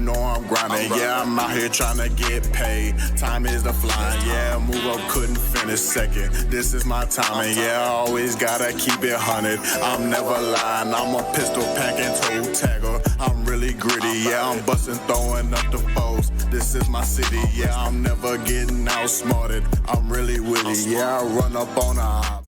know I'm grinding. Yeah, I'm out here trying to get paid. Time is the flying. Yeah, move up, couldn't finish second. This is my timing. Yeah, I always gotta keep it 100. I'm never lying. I'm a pistol packing toe tagger. I'm really gritty. Yeah, I'm busting, throwing up the foes. This is my city. Yeah, I'm never getting outsmarted. I'm really witty. Yeah, I run up on a hop.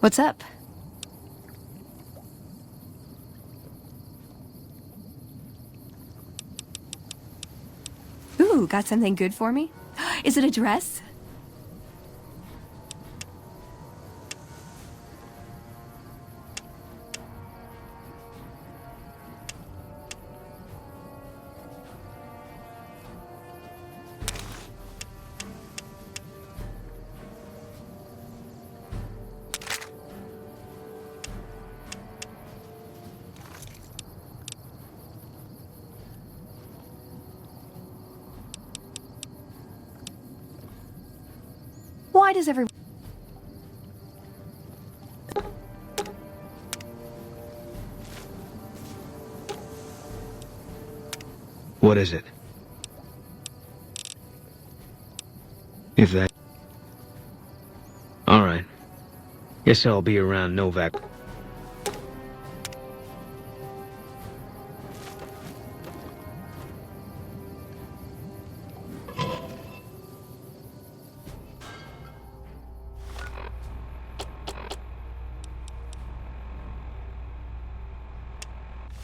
What's up? Ooh, got something good for me? Is it a dress? Why does everyone... What is it? If that... Alright. Guess I'll be around Novak.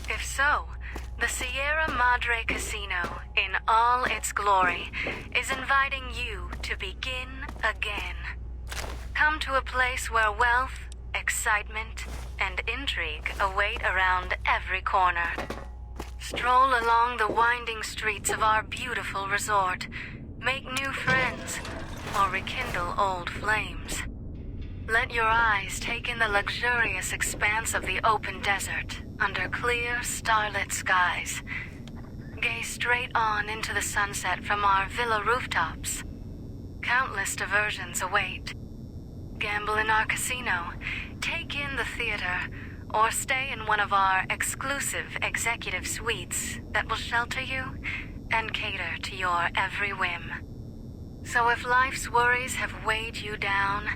If so, the Sierra Madre Casino, in all its glory, is inviting you to begin again. Come to a place where wealth, excitement, and intrigue await around every corner. Stroll along the winding streets of our beautiful resort, make new friends, or rekindle old flames. Let your eyes take in the luxurious expanse of the open desert under clear, starlit skies. Gaze straight on into the sunset from our villa rooftops. Countless diversions await. Gamble in our casino, take in the theater, or stay in one of our exclusive executive suites that will shelter you and cater to your every whim. So if life's worries have weighed you down,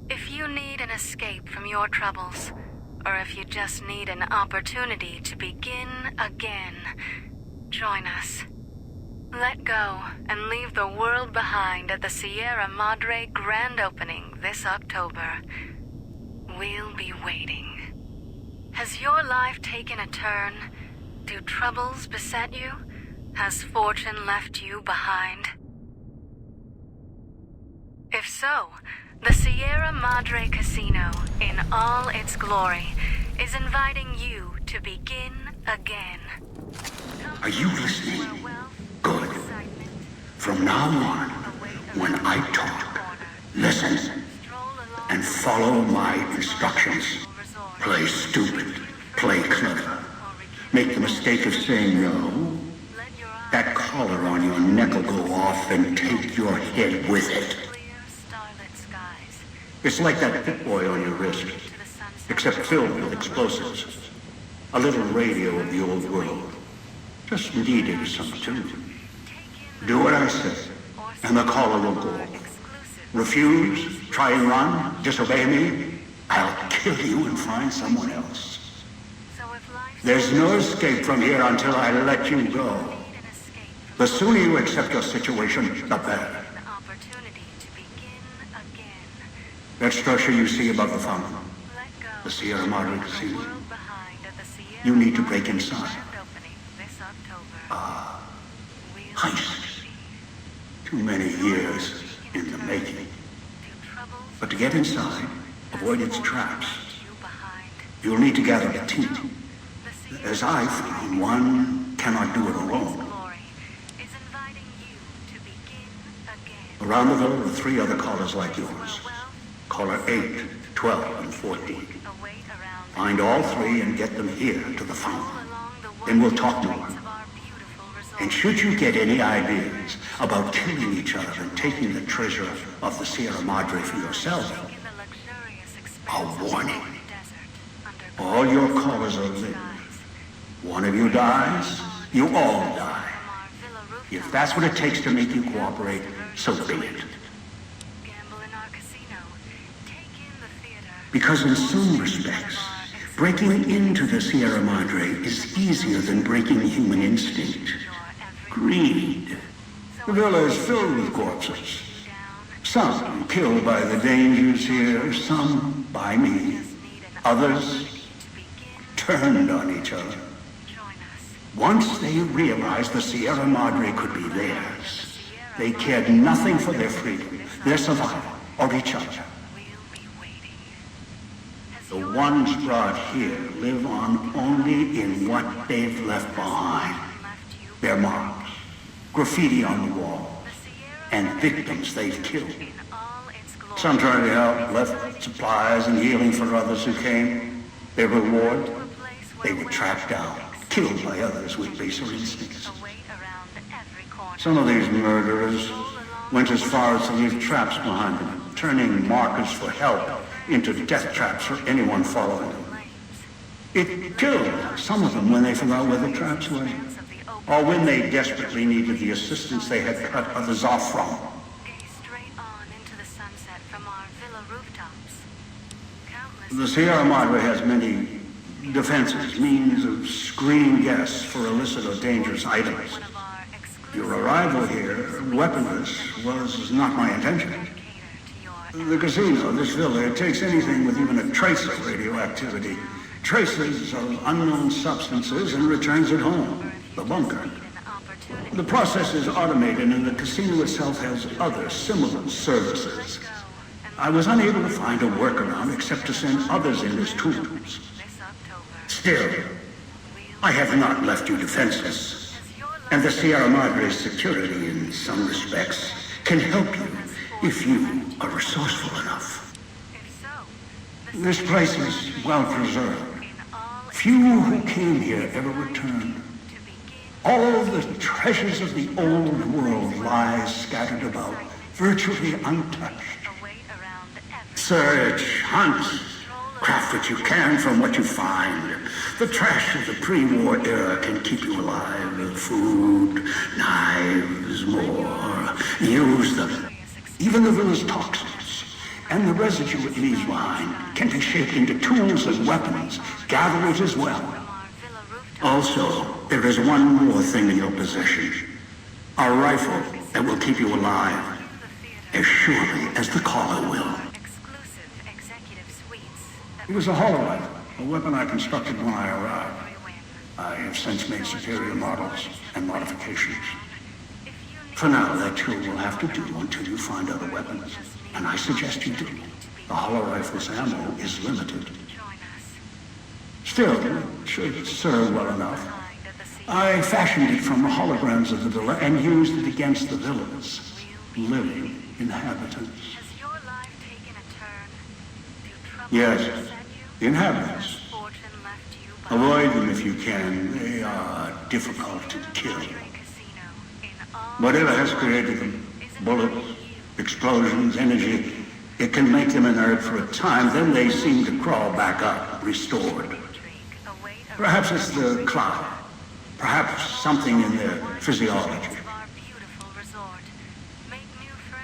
if you need an escape from your troubles, or if you just need an opportunity to begin again, join us. Let go and leave the world behind at the Sierra Madre grand opening this October. We'll be waiting. Has your life taken a turn? Do troubles beset you? Has fortune left you behind? If so, the Sierra Madre Casino, in all its glory, is inviting you to begin again. Are you listening? Good. From now on, when I talk, listen and follow my instructions. Play stupid, play clever. Make the mistake of saying no. That collar on your neck will go off and take your head with it. It's like that pit boy on your wrist, except filled with explosives. A little radio of the old world. Just needed some tune. Do what I say, and the collar will go. Refuse, try and run, disobey me, I'll kill you and find someone else. There's no escape from here until I let you go. The sooner you accept your situation, the better. That structure you see above the fountain, the Sierra Madre Casino, you need to break inside. Heist. Too many years in the making. But to get inside, avoid its traps, you'll need to gather a team. As I found, one cannot do it alone. Around the villa are 3 other callers like yours. Caller 8, 12, and 14. Find all 3 and get them here to the fountain. Then we'll talk more. And should you get any ideas about killing each other and taking the treasure of the Sierra Madre for yourself, a warning. All your callers are living. One of you dies, you all die. If that's what it takes to make you cooperate, so be it. Because in some respects, breaking into the Sierra Madre is easier than breaking human instinct. Greed. The villa is filled with corpses. Some killed by the dangers here, some by me. Others turned on each other. Once they realized the Sierra Madre could be theirs, they cared nothing for their freedom, their survival, or each other. The ones brought here live on only in what they've left behind. Their marks, graffiti on the wall, and victims they've killed. Some tried to help, left supplies and healing for others who came. Their reward? They were tracked down, killed by others with baser instincts. Some of these murderers went as far as to leave traps behind them, turning markers for help into death traps for anyone following them. It killed some of them when they forgot where the traps were, or when they desperately needed the assistance they had cut others off from. The Sierra Madre has many defenses, means of screening guests for illicit or dangerous items. Your arrival here, weaponless, was not my intention. The casino, this villa, it takes anything with even a trace of radioactivity, traces of unknown substances, and returns it home, the bunker. The process is automated, and the casino itself has other similar services. I was unable to find a workaround except to send others in as tools. Still, I have not left you defenseless, and the Sierra Madre's security, in some respects, can help you if you are resourceful enough. This place is well preserved. Few who came here ever returned. All the treasures of the old world lie scattered about, virtually untouched. Search, hunt, craft what you can from what you find. The trash of the pre-war era can keep you alive. Food, knives, more. Use them. Even the villa's toxins and the residue it leaves behind can be shaped into tools and weapons. Gather it as well. Also, there is one more thing in your possession. A rifle that will keep you alive, as surely as the caller will. It was a hollow rifle, a weapon I constructed when I arrived. I have since made superior models and modifications. For now, that tool will have to do until you find other weapons, and I suggest you do. The hollow rifle's ammo is limited. Still, it should serve well enough. I fashioned it from the holograms of the villa and used it against the villa's living inhabitants. Yes, the inhabitants. Avoid them if you can. They are difficult to kill. Whatever has created them, bullets, explosions, energy, it can make them inert for a time, then they seem to crawl back up, restored. Perhaps it's the cloud. Perhaps something in their physiology.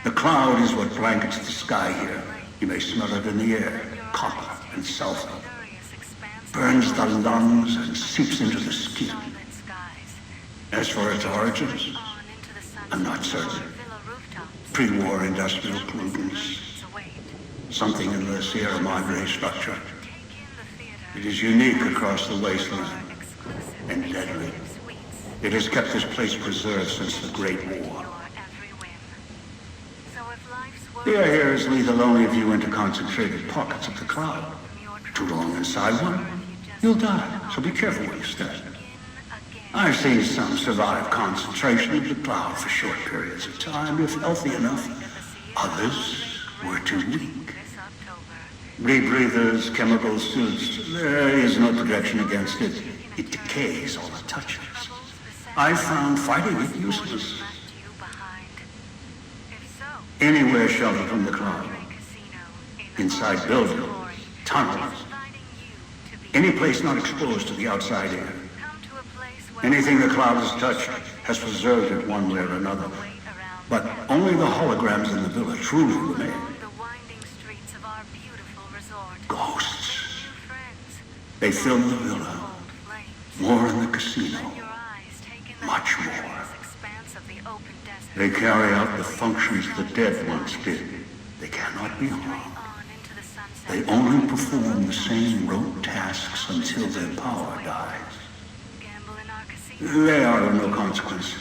The cloud is what blankets the sky here. You may smell it in the air, copper and sulfur. Burns the lungs and seeps into the skin. As for its origins, I'm not certain. Pre-war industrial pollutants. Something in the Sierra Madre structure. It is unique across the wasteland and deadly. It has kept this place preserved since the Great War. The air here is lethal only if you enter concentrated pockets of the cloud. Too long inside one, you'll die, so be careful where you stay. I've seen some survive concentration of the cloud for short periods of time, if healthy enough. Others were too weak. Rebreathers, chemical suits, there is no protection against it. It decays all it touches. I found fighting it useless. Anywhere sheltered from the cloud. Inside buildings, tunnels. Any place not exposed to the outside air. Anything the cloud has touched has preserved it one way or another. But only the holograms in the villa truly remain. Ghosts. They fill the villa. More in the casino. Much more. They carry out the functions the dead once did. They cannot be harmed. They only perform the same rote tasks until their power dies. They are of no consequence,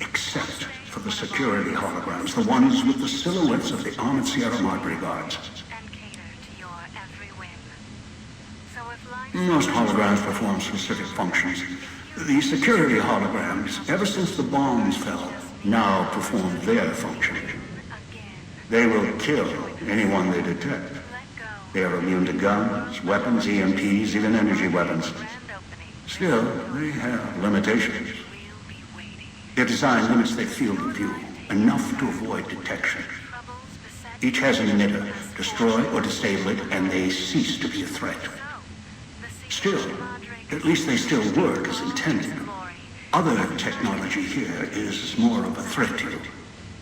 except for the security holograms, the ones with the silhouettes of the armored Sierra Madre guards. Most holograms perform specific functions. The security holograms, ever since the bombs fell, now perform their function. They will kill anyone they detect. They are immune to guns, weapons, EMPs, even energy weapons. Still, they have limitations. Their design limits their field of view, enough to avoid detection. Each has an emitter. Destroy or disable it, and they cease to be a threat. Still, at least they still work as intended. Other technology here is more of a threat to you.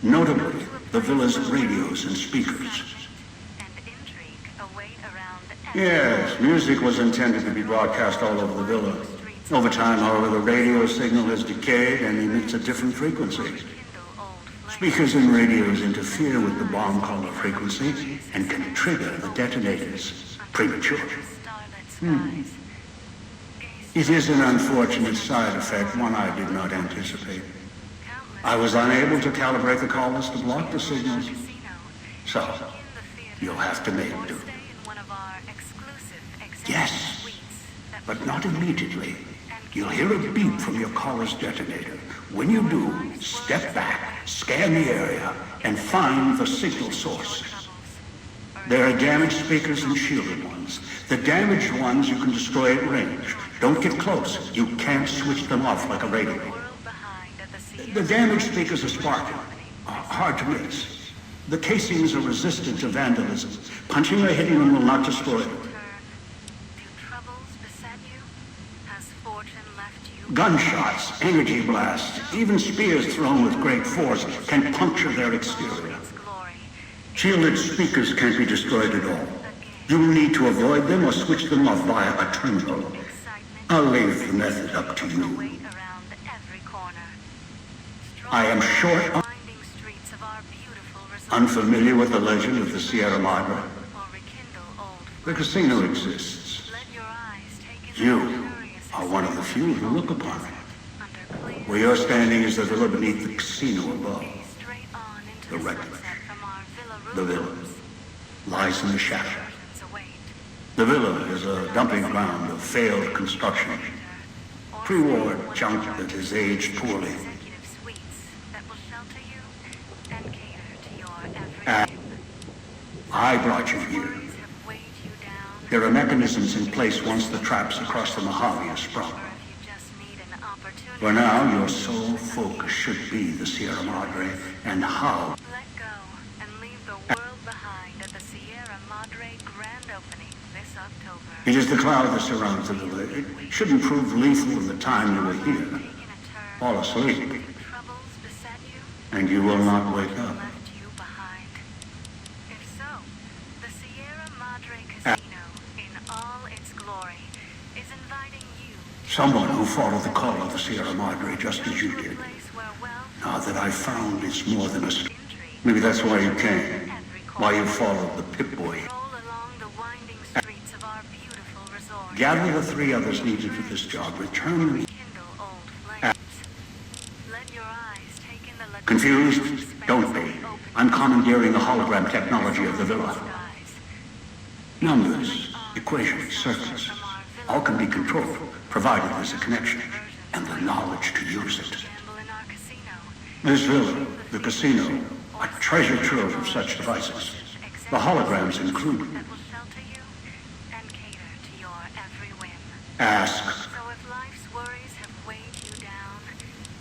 Notably, the villa's radios and speakers. Yes, music was intended to be broadcast all over the villa. Over time, however, the radio signal has decayed and emits a different frequency. Speakers and radios interfere with the bomb caller frequency and can trigger the detonators prematurely. It is an unfortunate side effect, one I did not anticipate. I was unable to calibrate the callers to block the signals. So, you'll have to make do. Yes, but not immediately. You'll hear a beep from your caller's detonator. When you do, step back, scan the area, and find the signal source. There are damaged speakers and shielded ones. The damaged ones you can destroy at range. Don't get close. You can't switch them off like a radio. The damaged speakers are sparking. Hard to miss. The casings are resistant to vandalism. Punching or hitting them will not destroy them. Gunshots, energy blasts, even spears thrown with great force can puncture their exterior. Shielded speakers can't be destroyed at all. You will need to avoid them or switch them off via a terminal. I'll leave the method up to you. I am short on... Unfamiliar with the legend of the Sierra Madre? The casino exists. You are one of the few who look upon it. Where you're standing is the villa beneath the casino above. The wreckage, the villa, lies in the shadow. The villa is a dumping ground of failed construction. Pre-war junk that has aged poorly. And I brought you here. There are mechanisms in place once the traps across the Mojave are sprung. For now, your sole focus should be the Sierra Madre and how. Let go and leave the world behind at the Sierra Madre grand opening this October. It is the cloud that surrounds the villa. It shouldn't prove lethal in the time you were here. Fall asleep, and you will not wake up. Someone who followed the call of the Sierra Madre just as you did. Now that I've found it's more than a... Maybe that's why you came. Why you followed the Pip-Boy. Gather the 3 others needed for this job. Return them. Confused? Don't be. I'm commandeering the hologram technology of the villa. Numbers, equations, circuits, all can be controlled, provided there's a connection, and the knowledge to use it. This villa, the casino, A treasure trove of such devices. The holograms included. That will shelter you and cater to your every whim. Ask. So if life's worries have weighed you down,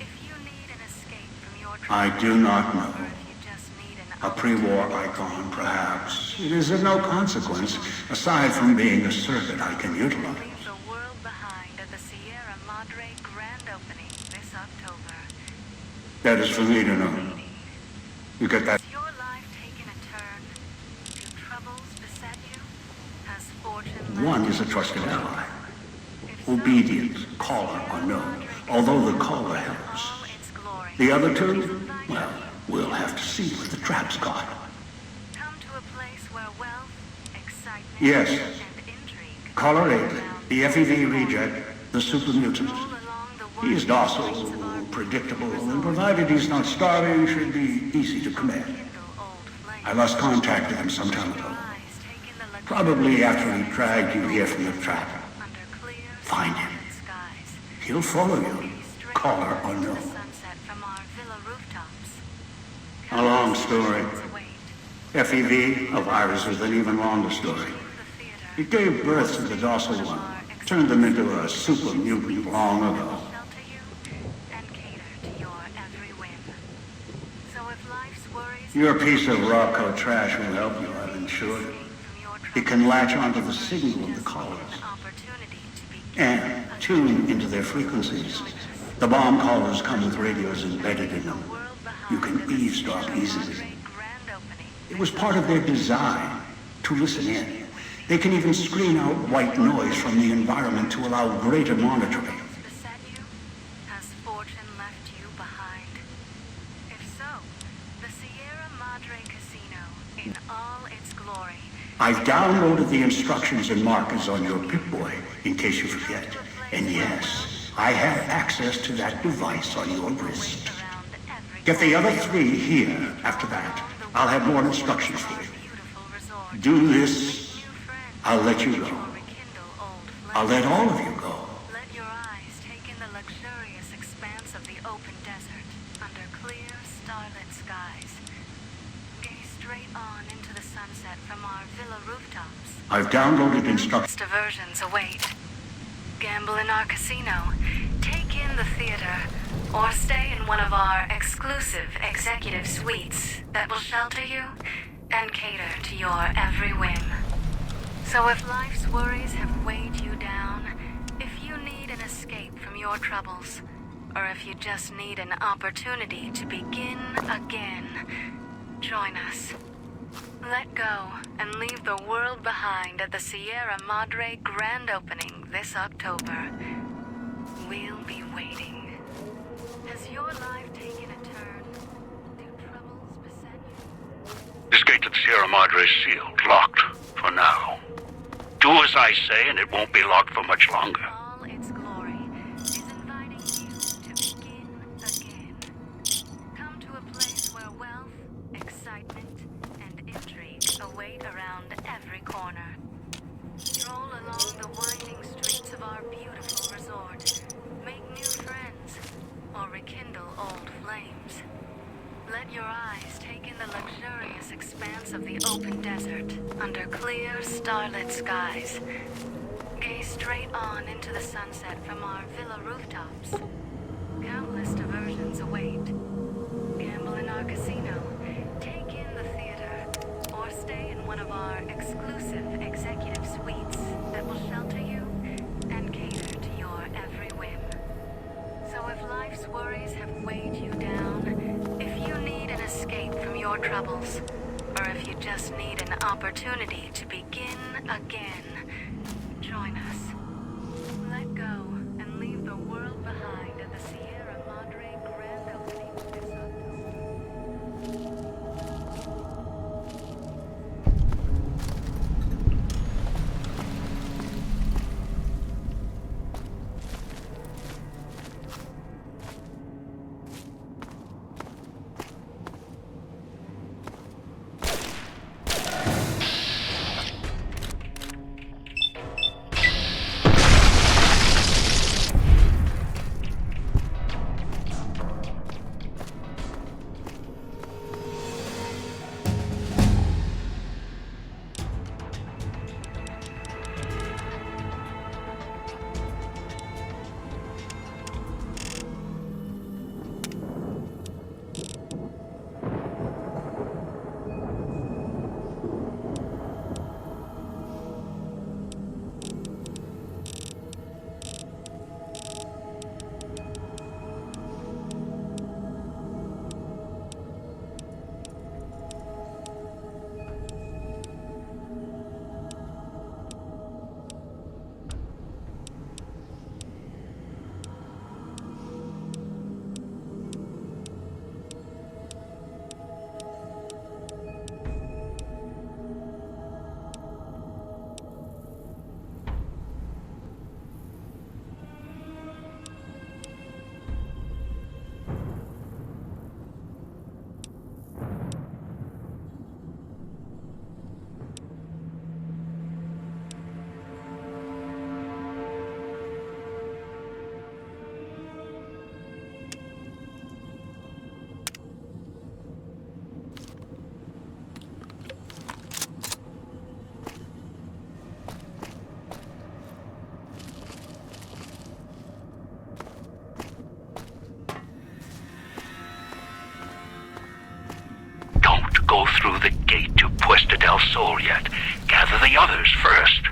if you need an escape from your I troubles, do not know. or if you just need an A pre-war icon, perhaps. It is of no consequence, aside from being a circuit I can utilize. leave the world behind at the Sierra Madre grand opening this October. That is for me to know. You get that? Has your life taken a turn? Do troubles beset you? Has fortune One left is a you? trusted ally. If so, Obedient, caller or no, although the caller in helps. all its glory, The other two, is inviting well, we'll have to see what the trap's got. come to a place where wealth, excitement, Yes. and intrigue Caller 8, abound. the FEV reject, the super mutant. Roll along the He is winding streets docile, of our predictable, beautiful and resort. provided he's not starving, should be easy to command. Kindle old flames. I lost contact with him some time Your ago. eyes take in the Probably luxurious after he dragged you here from the trap. under clear Find him. starlit skies. He'll follow you, Straight caller or into no. the sunset from our villa rooftops. A long story. Await. FEV, a virus with an even longer story. The It theater gave birth to the docile one, turned them into a super mutant long ago. shelter you and cater to your every whim. So if life's worries Your piece of Rocco trash will help you, I've ensured it. from your It can latch onto the signal of the callers an opportunity to be and tune into their frequencies. The bomb callers come with radios embedded in them. world behind You can at the eavesdrop Sierra easily. Madre grand opening. It was part of their design to listen in. They can even screen out white noise from the environment to allow greater monitoring. Beset you? Has fortune left you behind? If so, the Sierra Madre Casino, in all its glory, I've downloaded the instructions and markers on your Pip-Boy, in case you forget. And yes, I have access to that device on your wrist. around every Get the other three here. After that, I'll have more instructions for you. beautiful resort. Do this, New friends, I'll let you go. or rekindle old I'll flames. let all of you go. Let your eyes take in the luxurious expanse of the open desert under clear, starlit skies. Gaze straight on into the sunset from our villa rooftops. I've downloaded instructions. Diversions await. Gamble in our casino, take in the theater, or stay in one of our exclusive executive suites that will shelter you and cater to your every whim. So if life's worries have weighed you down, if you need an escape from your troubles, or if you just need an opportunity to begin again, join us. Let go and leave the world behind at the Sierra Madre grand opening this October. We'll be waiting. Has your life taken a turn? Do troubles beset you? This gate to the Sierra Madre is sealed, locked, for now. Do as I say, and it won't be locked for much longer. All its glory is inviting you to begin again. Come to a place where wealth, excitement, and intrigue await around every corner. Stroll along the winding streets of our beautiful resort. Make new friends, or rekindle old flames. Let your eyes take in the luxurious expanse of the open desert under clear, starlit skies. Gaze straight on into the sunset from our villa rooftops. Countless diversions await. Gamble in our casino, take in the theater, or stay in one of our exclusive executive suites that will shelter you and cater to your every whim. So if life's worries have weighed you down, if you need an escape from your troubles, or if you just need an opportunity to begin again, join us. Let go and leave the world behind at the Sierra Madre grand opening this October. soul yet. Gather the others first.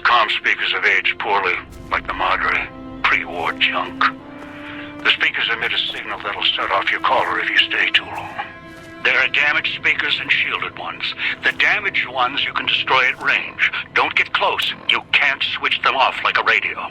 comm speakers have aged poorly, like the Madre. Pre-war junk. The speakers emit a signal that'll set off your caller if you stay too long. There are damaged speakers and shielded ones. The damaged ones you can destroy at range. Don't get close. You can't switch them off like a radio.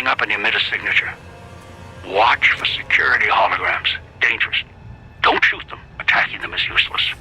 keying up an emitter signature. Watch for security holograms. Dangerous. Don't shoot them. Attacking them is useless.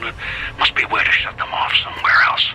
unit. Must be a way to shut them off somewhere else.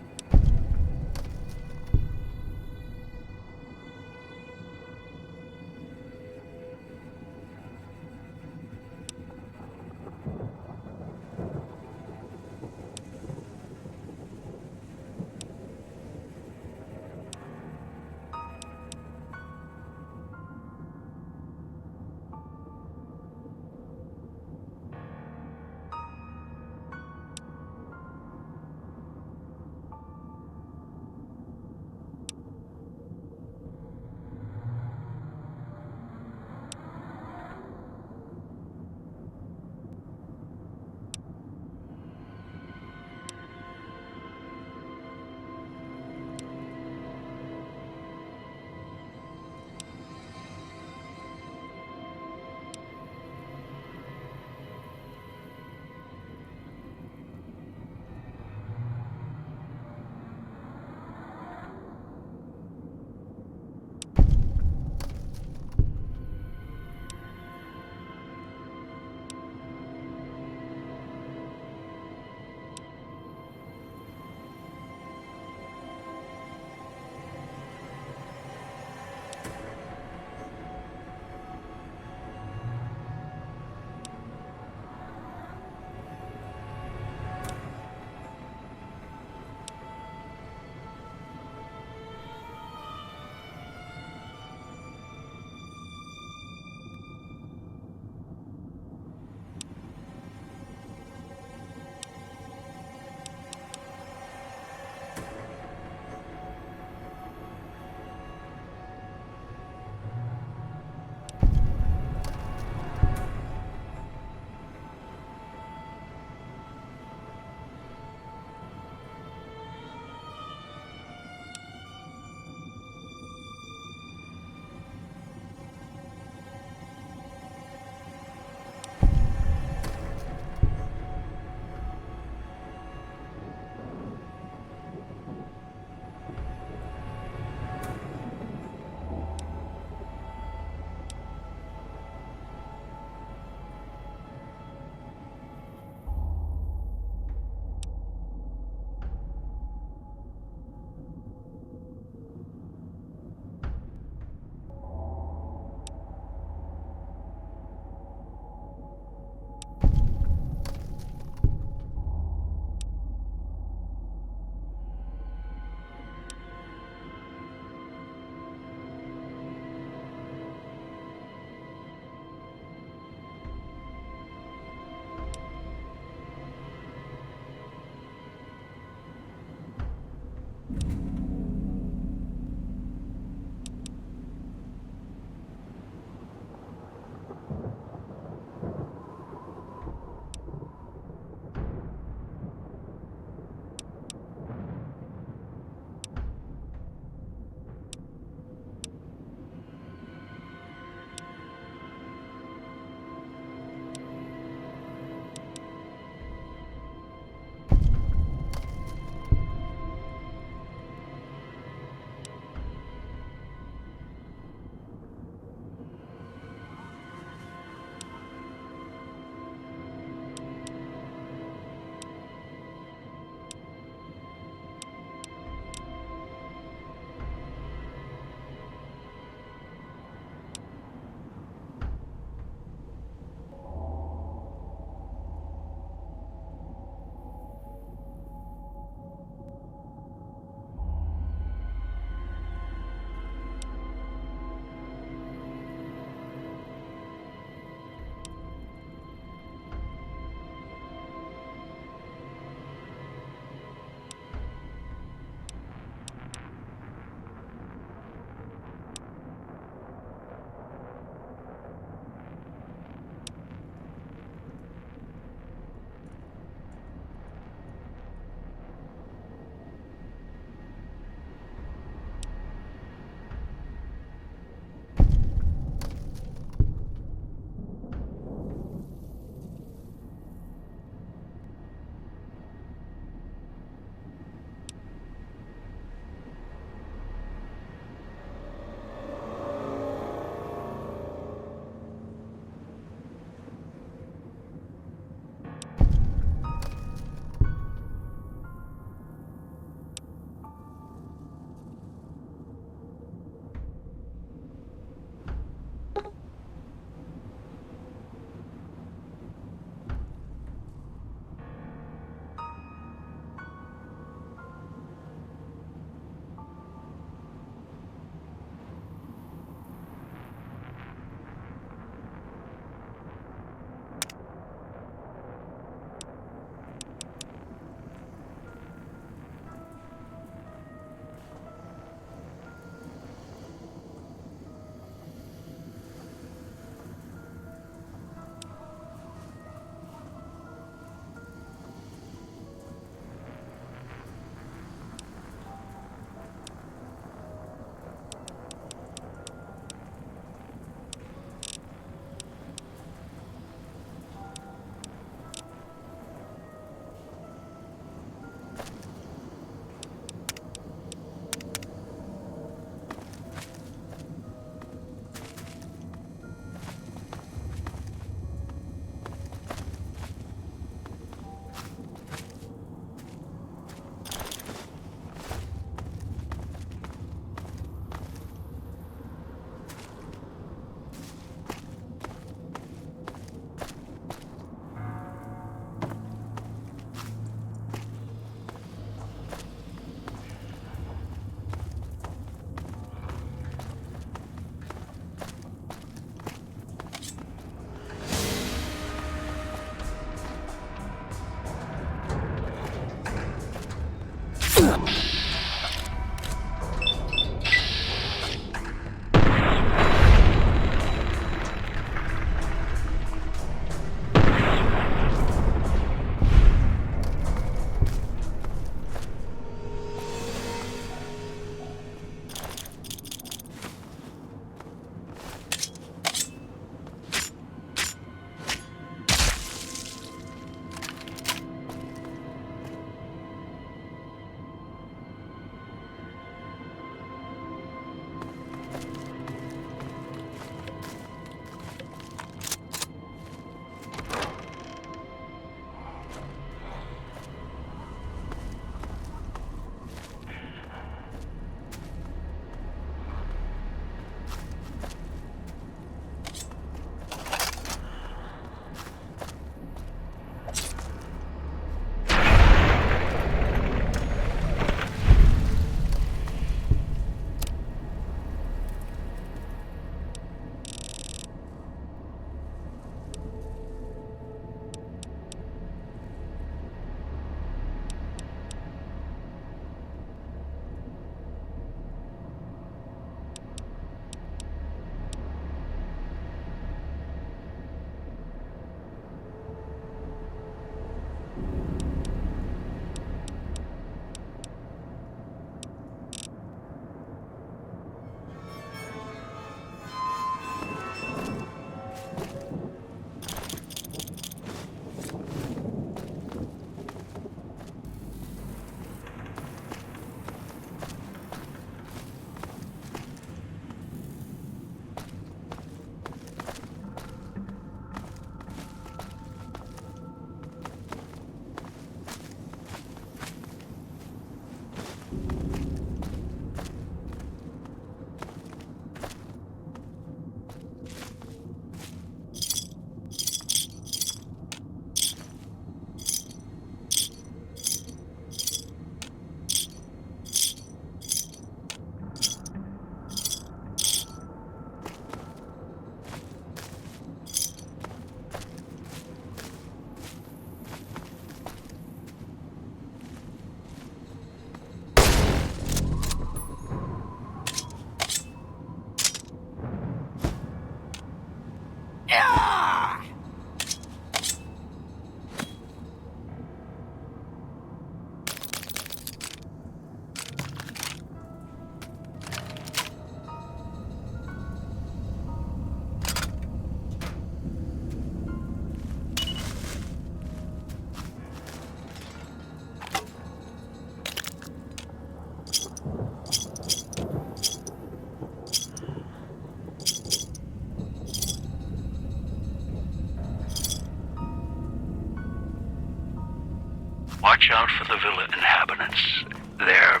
Watch out for the villa inhabitants. They're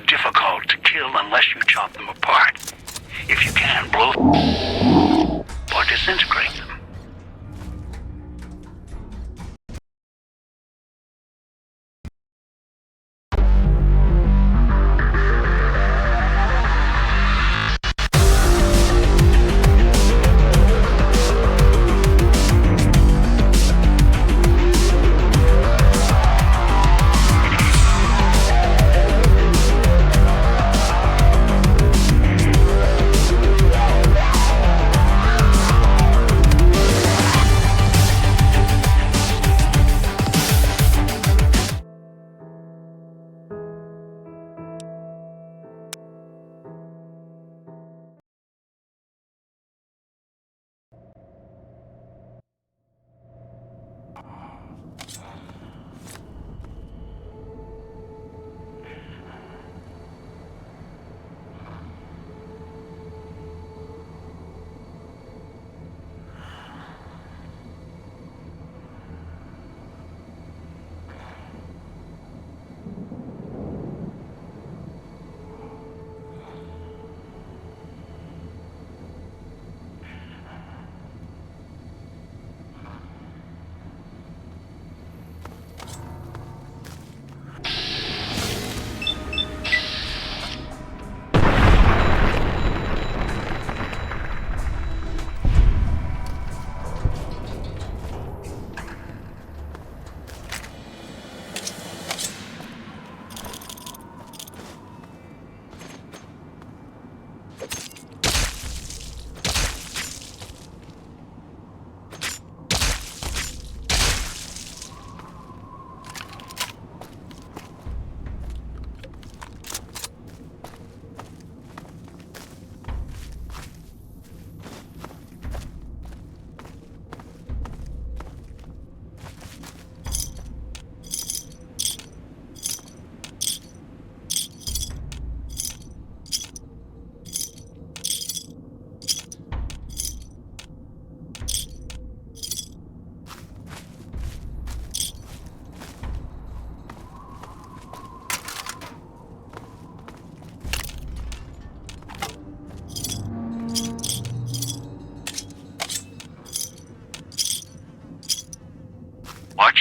difficult to kill unless you chop them apart. If you can, blow or disintegrate them.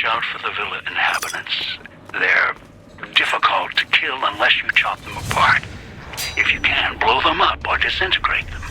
watch out for the villa inhabitants. They're difficult to kill unless you chop them apart. If you can, blow them up or disintegrate them.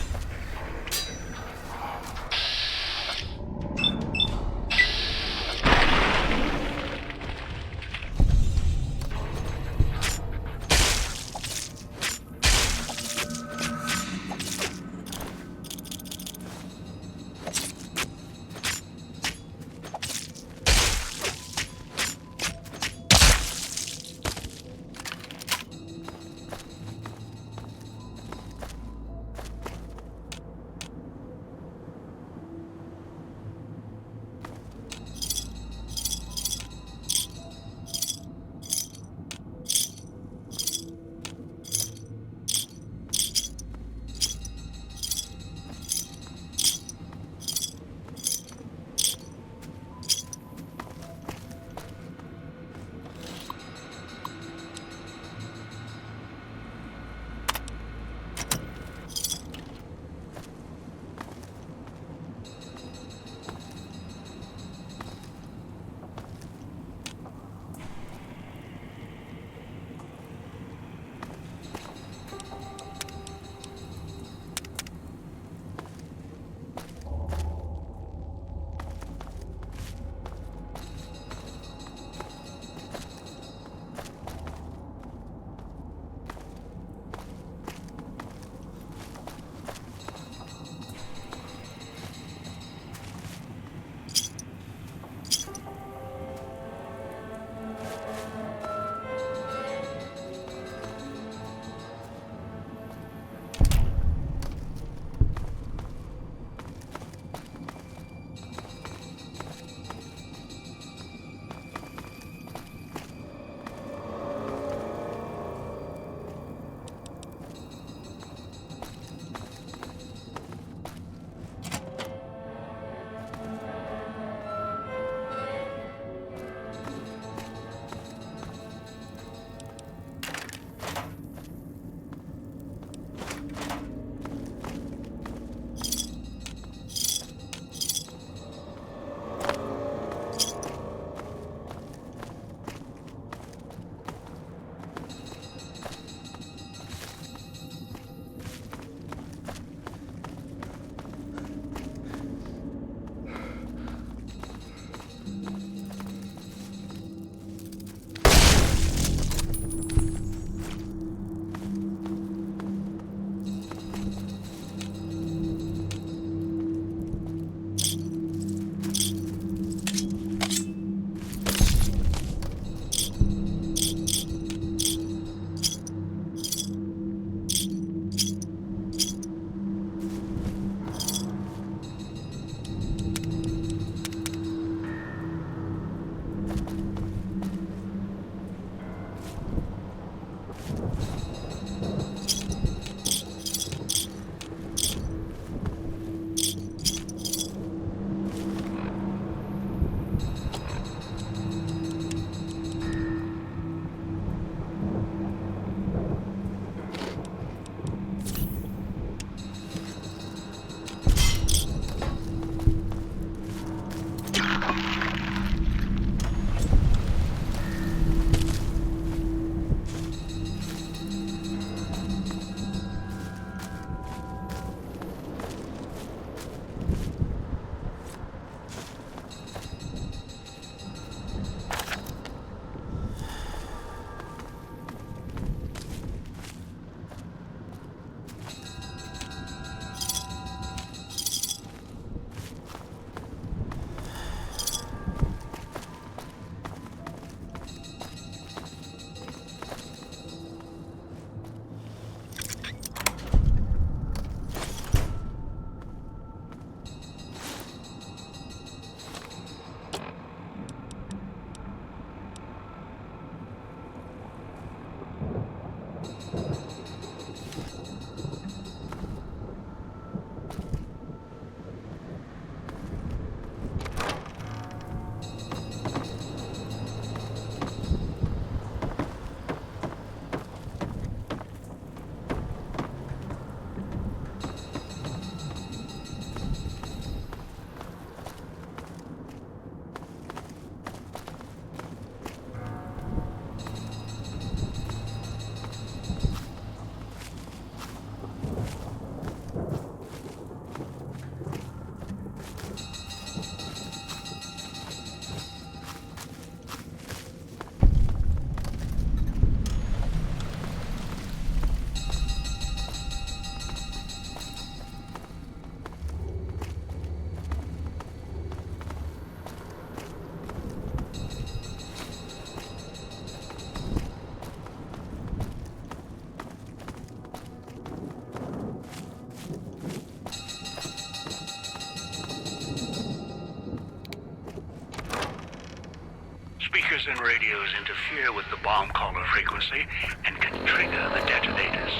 speakers and radios interfere with the bomb caller frequency and can trigger the detonators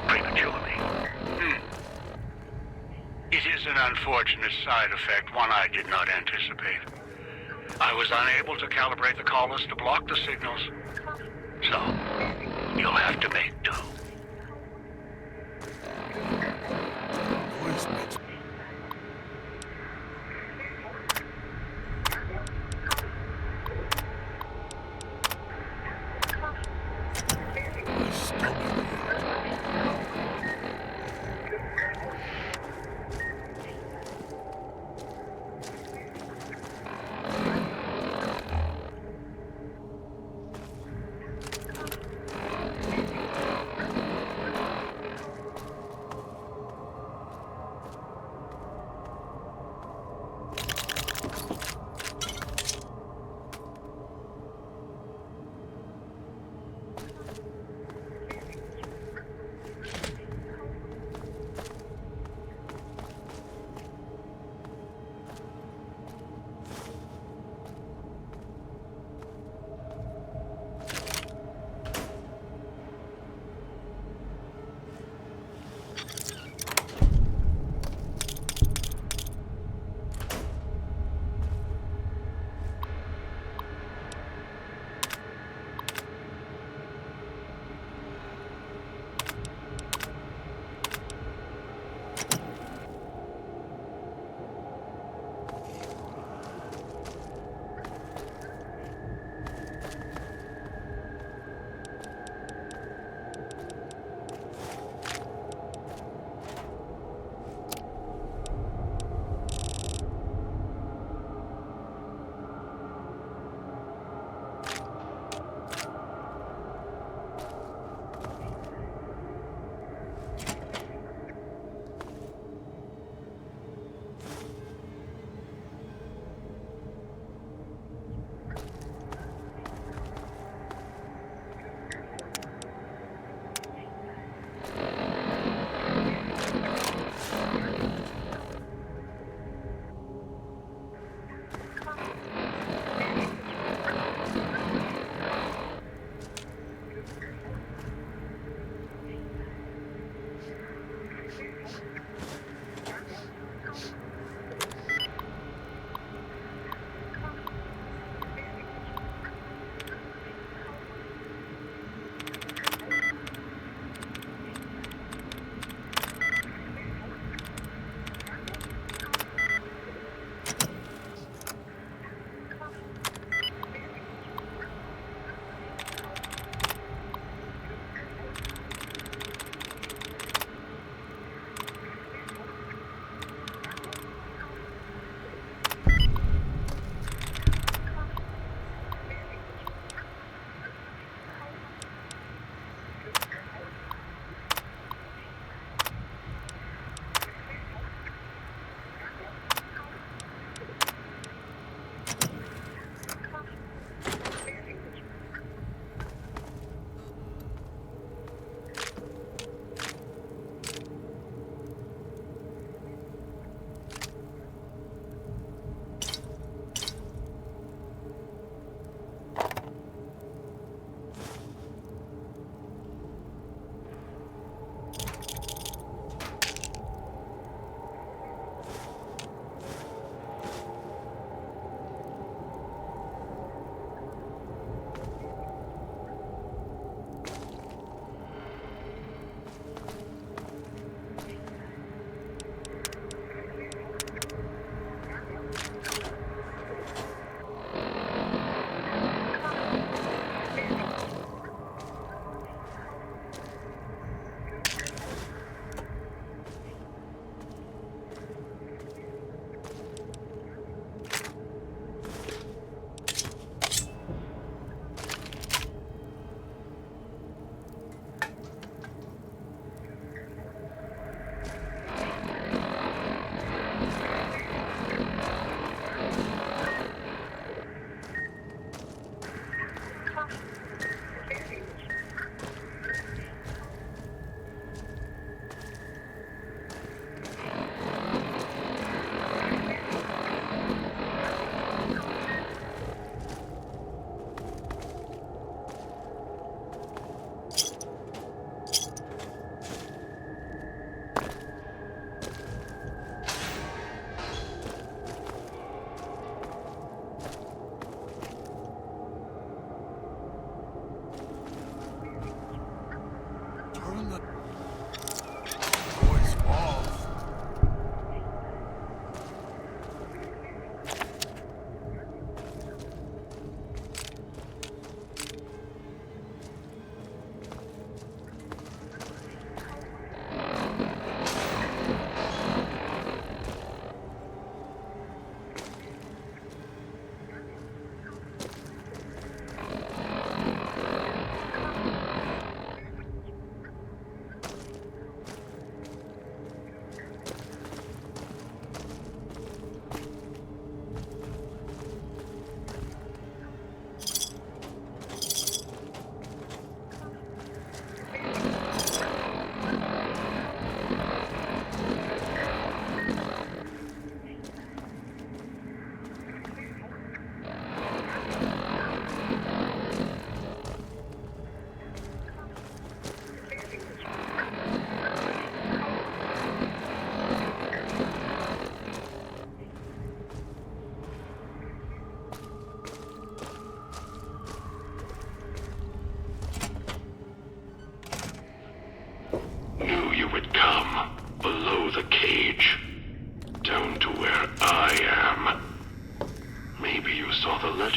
prematurely. It is an unfortunate side effect, one I did not anticipate. I was unable to calibrate the callers to block the signals, so you'll have to make do.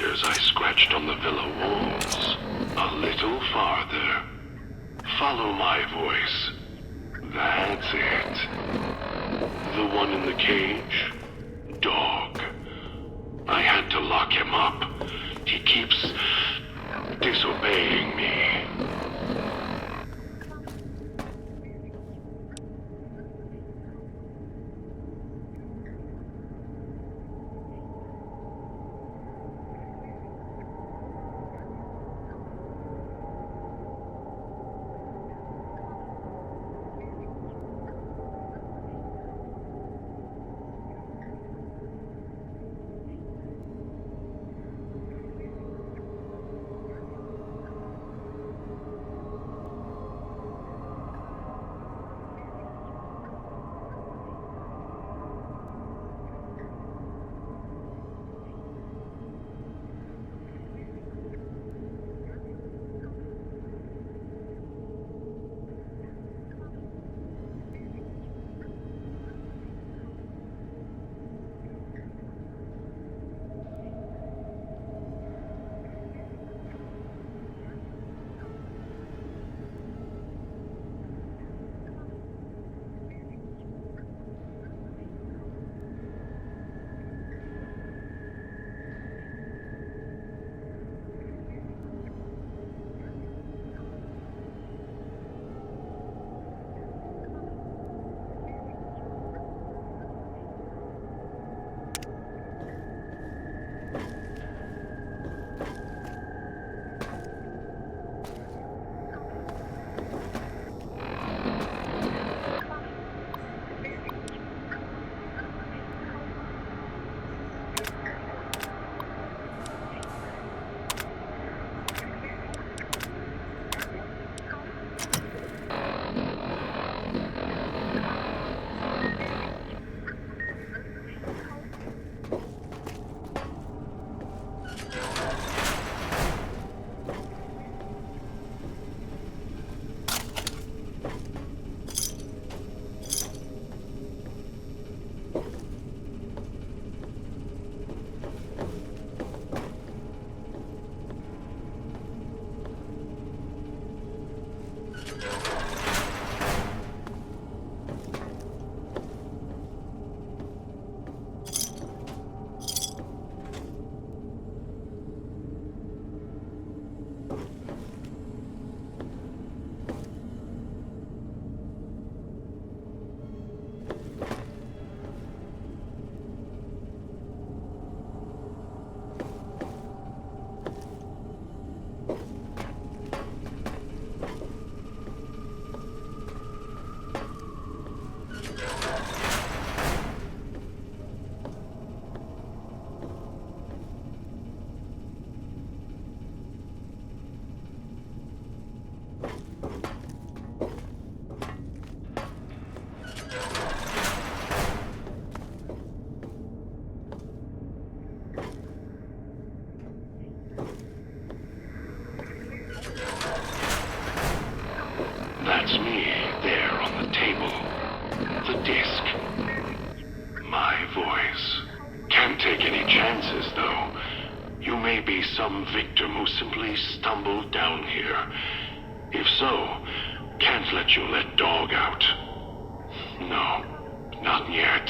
characters I scratched on the villa walls. A little farther. Follow my voice. That's it. The one in the cage? Dog. I had to lock him up. He keeps disobeying me. That's me, there on the table. The disc. My voice. Can't take any chances, though. You may be some victim who simply stumbled down here. If so, can't let you let Dog out. No, not yet.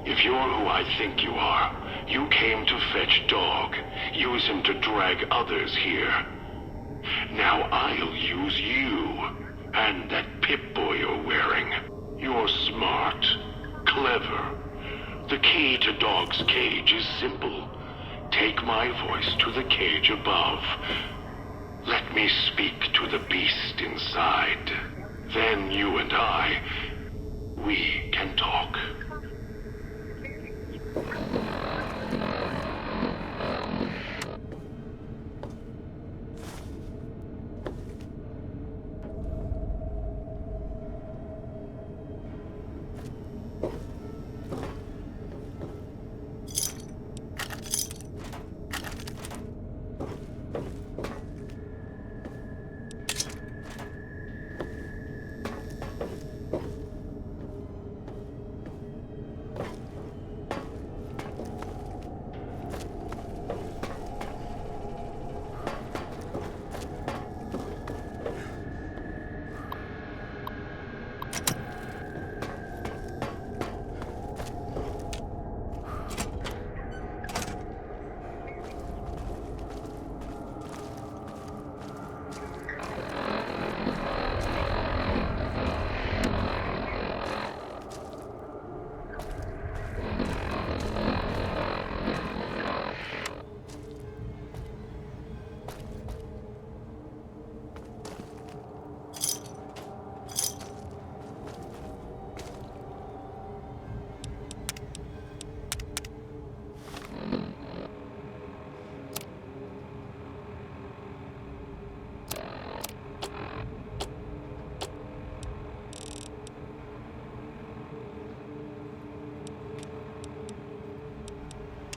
If you're who I think you are, you came to fetch Dog. Use him to drag others here. Now I'll use you. And that Pip-Boy you're wearing. You're smart, clever. The key to Dog's cage is simple. Take my voice to the cage above. Let me speak to the beast inside. Then you and I, we can talk.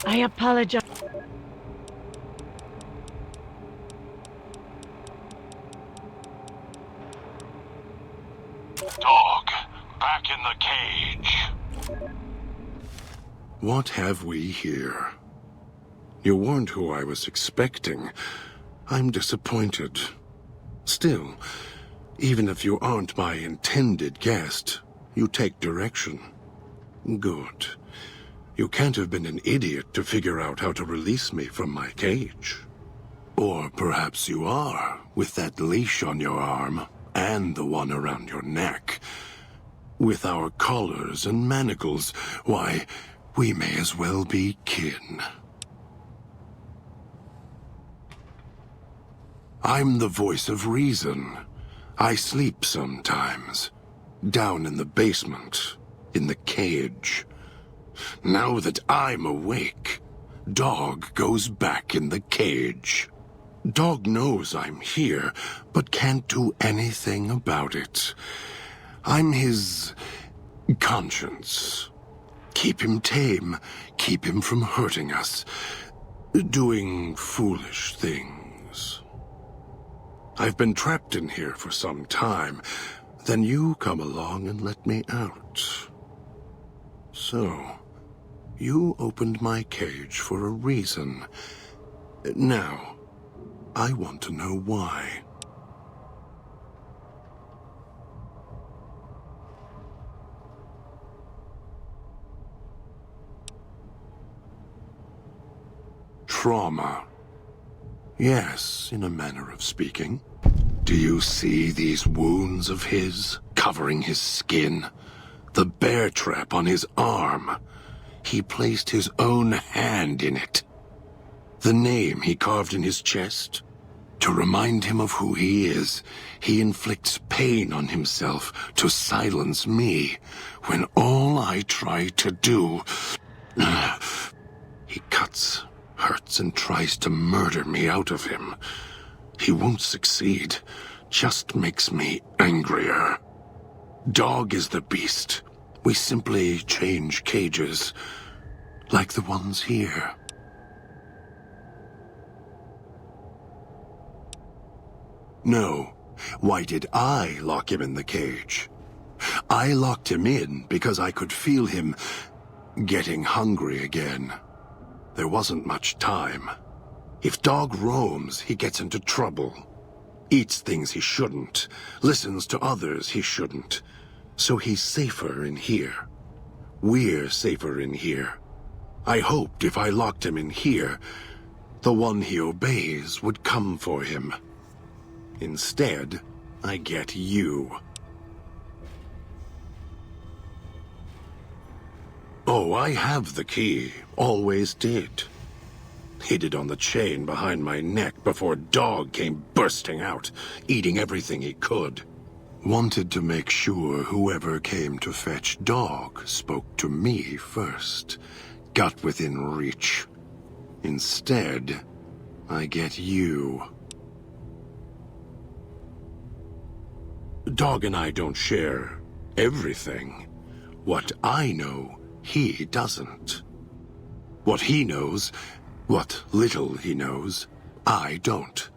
I apologize. Dog, back in the cage. What have we here? You weren't who I was expecting. I'm disappointed. Still, even if you aren't my intended guest, you take direction. Good. You can't have been an idiot to figure out how to release me from my cage. Or perhaps you are, with that leash on your arm, and the one around your neck. With our collars and manacles, why, we may as well be kin. I'm the voice of reason. I sleep sometimes. Down in the basement, in the cage. Now that I'm awake, Dog goes back in the cage. Dog knows I'm here, but can't do anything about it. I'm his conscience. Keep him tame, keep him from hurting us, doing foolish things. I've been trapped in here for some time. Then you come along and let me out. So, you opened my cage for a reason. Now, I want to know why. Trauma. Yes, in a manner of speaking. Do you see these wounds of his, covering his skin? The bear trap on his arm. He placed his own hand in it. The name he carved in his chest. To remind him of who he is, he inflicts pain on himself to silence me, when all I try to do... He cuts, hurts, and tries to murder me out of him. He won't succeed, just makes me angrier. Dog is the beast. We simply change cages, like the ones here. No. Why did I lock him in the cage? I locked him in because I could feel him getting hungry again. There wasn't much time. If Dog roams, he gets into trouble. Eats things he shouldn't. Listens to others he shouldn't. So he's safer in here. We're safer in here. I hoped if I locked him in here, the one he obeys would come for him. Instead, I get you. Oh, I have the key. Always did. Hid it on the chain behind my neck before Dog came bursting out, eating everything he could. Wanted to make sure whoever came to fetch Dog spoke to me first. Got within reach. Instead, I get you. Dog and I don't share everything. What I know, he doesn't. What he knows, what little he knows, I don't.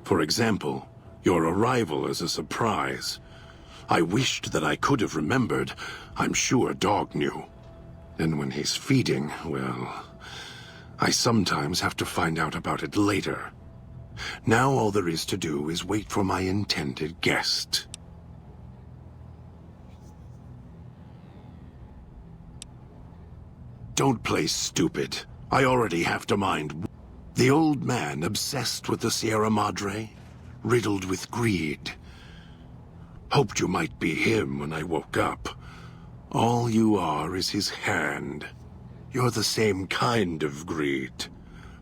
For example, your arrival is a surprise. I wished that I could have remembered. I'm sure Dog knew. And when he's feeding, well, I sometimes have to find out about it later. Now all there is to do is wait for my intended guest. Don't play stupid. I already have to mind. The old man obsessed with the Sierra Madre, riddled with greed. Hoped you might be him when I woke up. All you are is his hand. You're the same kind of greed.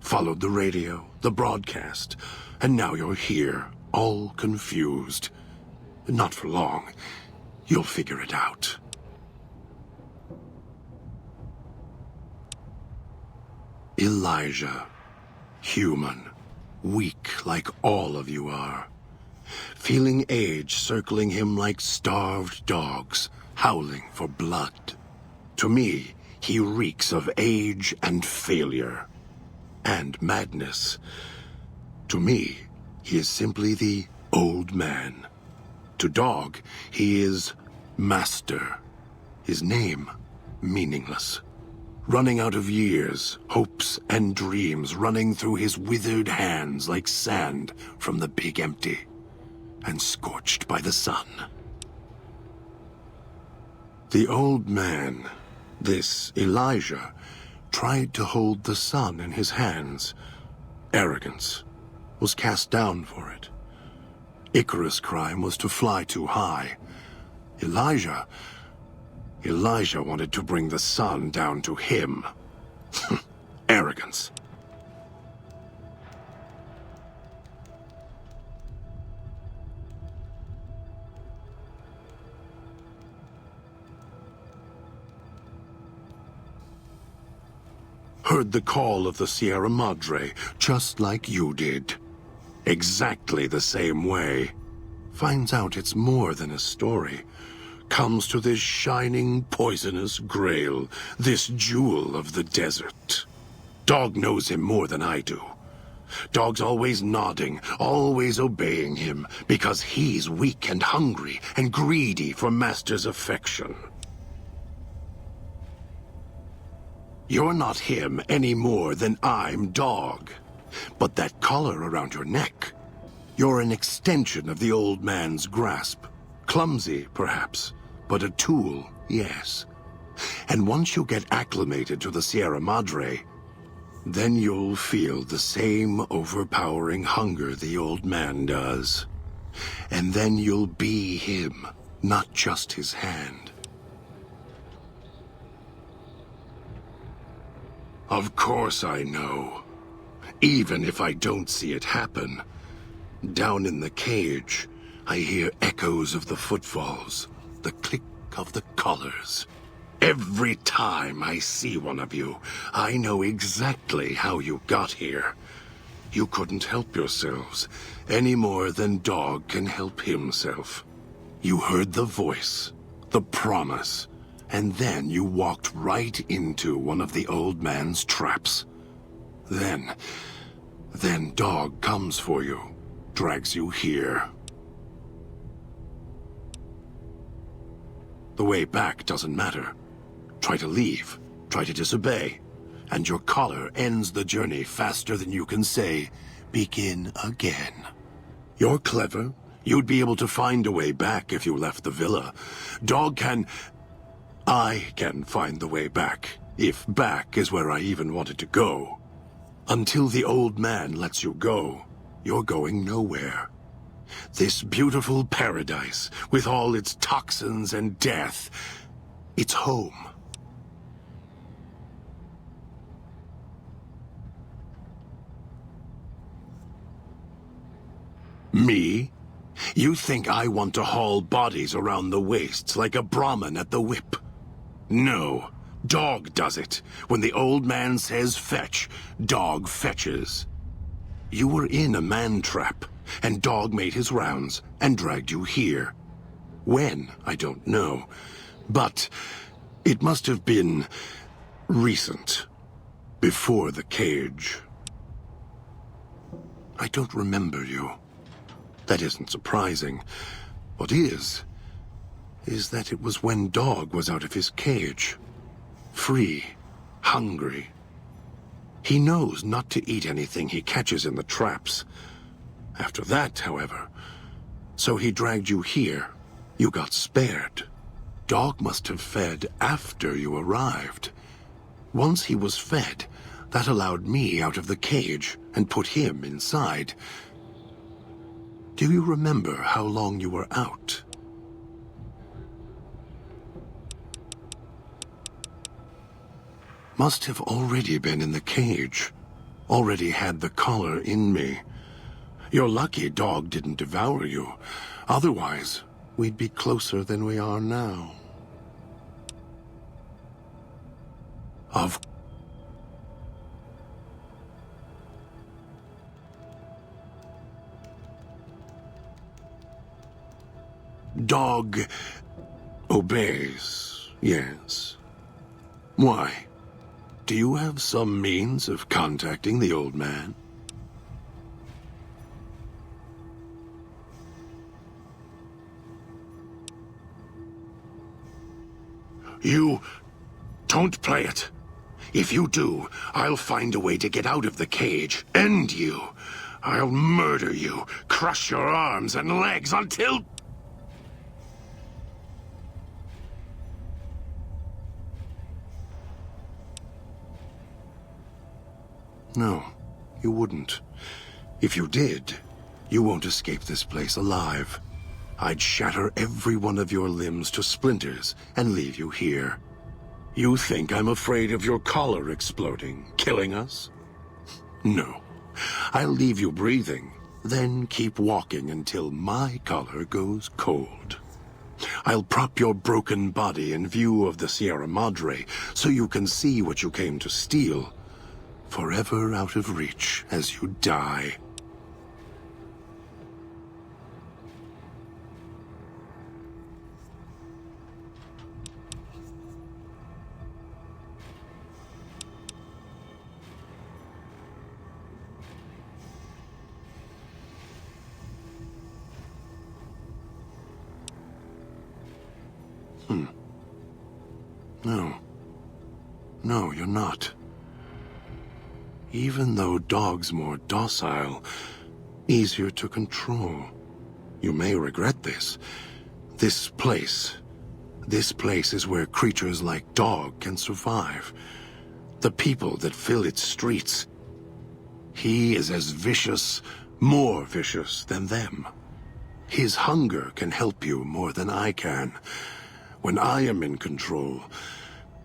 Followed the radio, the broadcast, and now you're here, all confused. Not for long. You'll figure it out. Elijah. Human. Weak like all of you are. Feeling age circling him like starved dogs, howling for blood. To me, He reeks of age and failure. And madness. To me, he is simply the old man. To Dog, he is Master. His name, meaningless. Running out of years, hopes and dreams running through his withered hands like sand from the big empty, and scorched by the sun. The old man, this Elijah, tried to hold the sun in his hands. Arrogance, was cast down for it. Icarus' crime was to fly too high. Elijah wanted to bring the sun down to him. Arrogance. Heard the call of the Sierra Madre, just like you did. Exactly the same way. Finds out it's more than a story. Comes to this shining, poisonous grail, this jewel of the desert. Dog knows him more than I do. Dog's always nodding, always obeying him, because he's weak and hungry and greedy for Master's affection. You're not him any more than I'm Dog. But that collar around your neck, you're an extension of the old man's grasp. Clumsy, perhaps, but a tool, yes. And once you get acclimated to the Sierra Madre, then you'll feel the same overpowering hunger the old man does. And then you'll be him, not just his hand. Of course I know. Even if I don't see it happen. Down in the cage, I hear echoes of the footfalls, the click of the collars. Every time I see one of you, I know exactly how you got here. You couldn't help yourselves, any more than Dog can help himself. You heard the voice, the promise, and then you walked right into one of the old man's traps. Then Dog comes for you, drags you here. The way back doesn't matter. Try to leave, try to disobey, and your collar ends the journey faster than you can say, begin again. You're clever. You'd be able to find a way back if you left the villa. I can find the way back, if back is where I even wanted to go. Until the old man lets you go, you're going nowhere. This beautiful paradise, with all its toxins and death, it's home. Me? You think I want to haul bodies around the wastes like a Brahmin at the whip? No. Dog does it. When the old man says fetch, Dog fetches. You were in a man trap, and Dog made his rounds and dragged you here. When, I don't know. But it must have been recent. Before the cage. I don't remember you. That isn't surprising. What is that it was when Dog was out of his cage. Free, hungry. He knows not to eat anything he catches in the traps. After that, however, so he dragged you here. You got spared. Dog must have fed after you arrived. Once he was fed, that allowed me out of the cage and put him inside. Do you remember how long you were out? Must have already been in the cage. Already had the collar in me. You're lucky Dog didn't devour you. Otherwise, we'd be closer than we are now. Dog obeys, yes. Why? Do you have some means of contacting the old man? You don't play it. If you do, I'll find a way to get out of the cage. End you. I'll murder you, crush your arms and legs until... No, you wouldn't. If you did, you won't escape this place alive. I'd shatter every one of your limbs to splinters and leave you here. You think I'm afraid of your collar exploding, killing us? No. I'll leave you breathing, then keep walking until my collar goes cold. I'll prop your broken body in view of the Sierra Madre so you can see what you came to steal, forever out of reach as you die. No. No, you're not. Even though dog's more docile, easier to control. You may regret this. This place is where creatures like dog can survive. The people that fill its streets. He is as vicious, more vicious than them. His hunger can help you more than I can. When I am in control,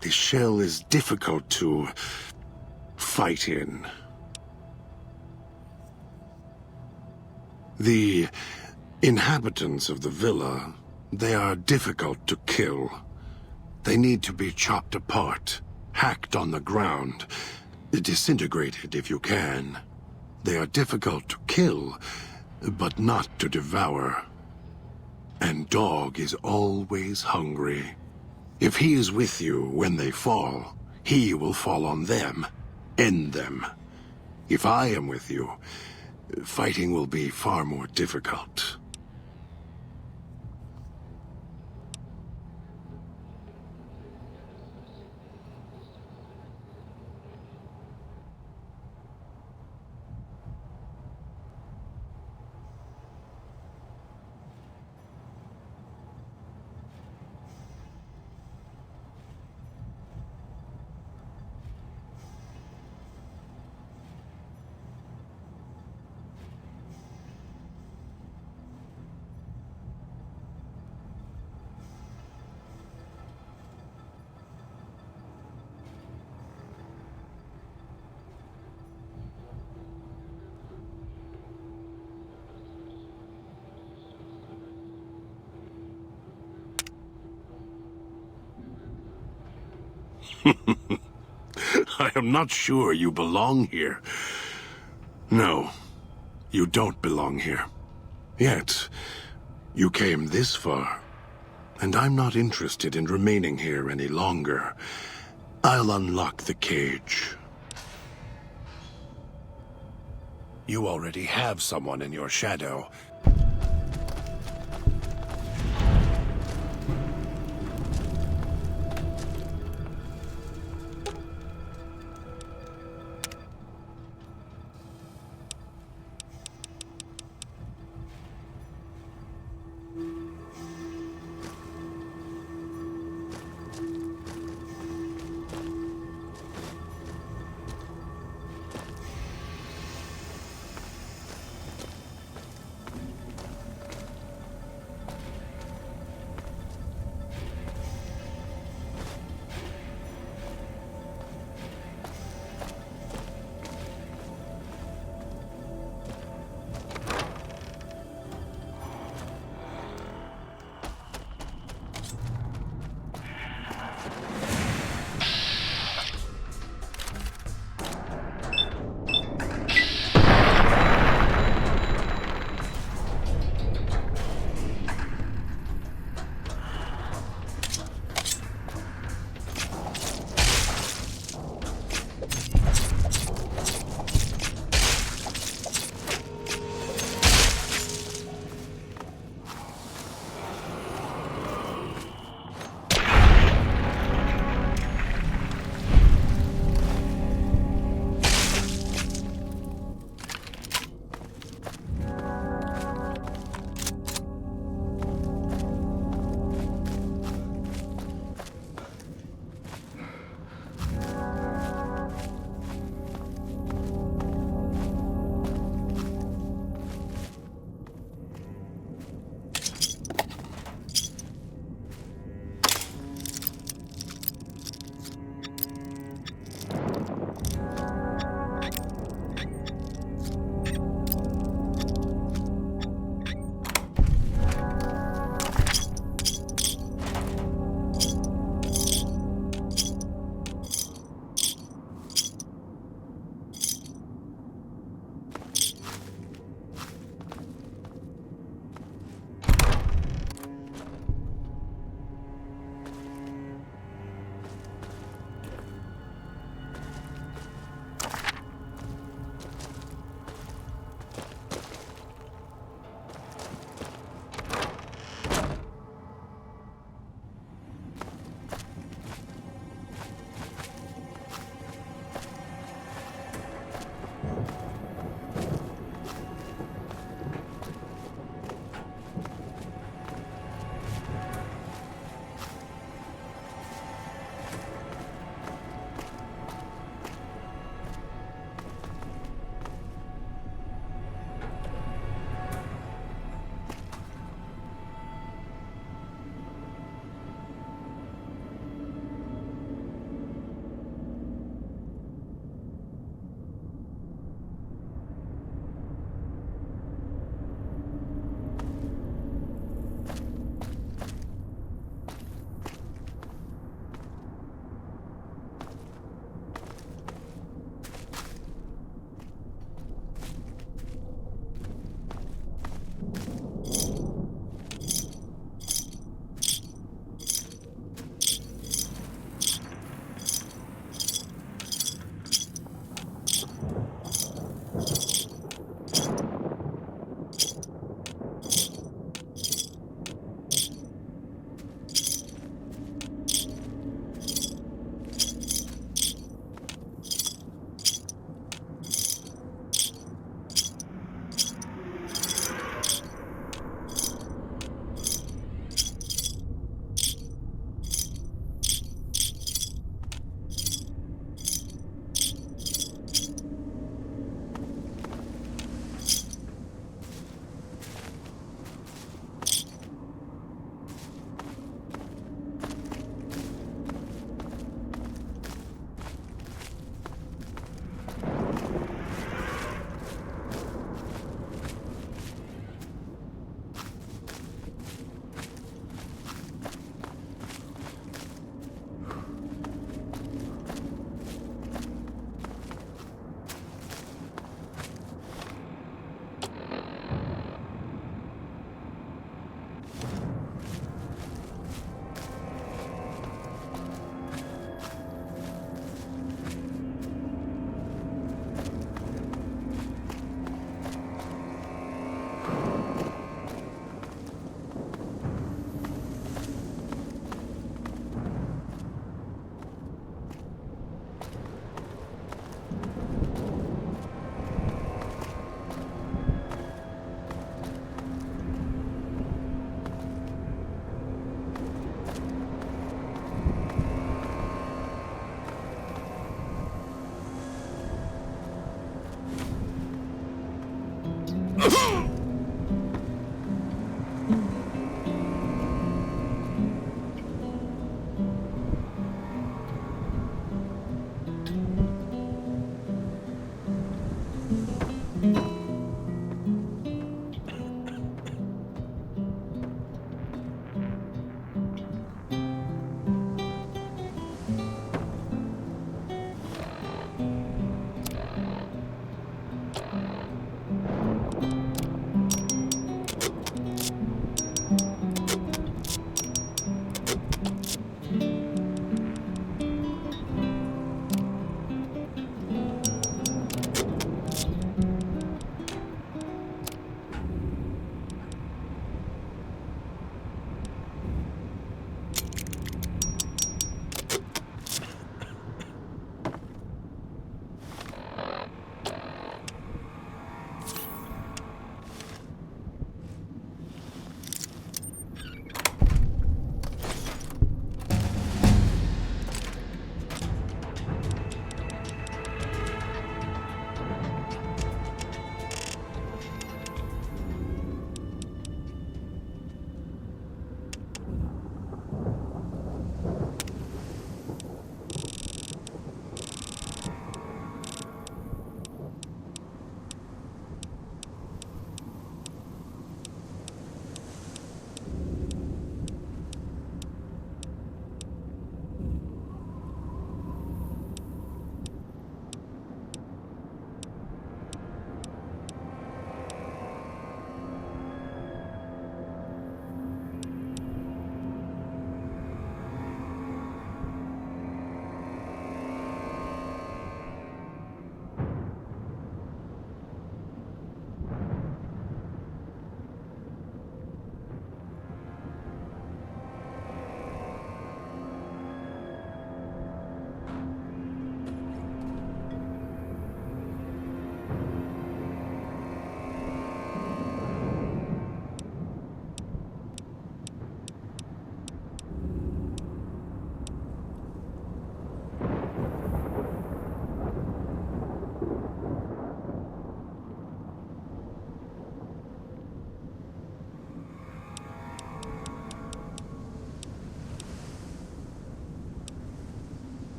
the shell is difficult to fight in. The inhabitants of the villa, they are difficult to kill. They need to be chopped apart, hacked on the ground, disintegrated if you can. They are difficult to kill, but not to devour. And dog is always hungry. If he is with you when they fall, he will fall on them, end them. If I am with you, fighting will be far more difficult. I am not sure you belong here. No, you don't belong here. Yet, you came this far, and I'm not interested in remaining here any longer. I'll unlock the cage. You already have someone in your shadow.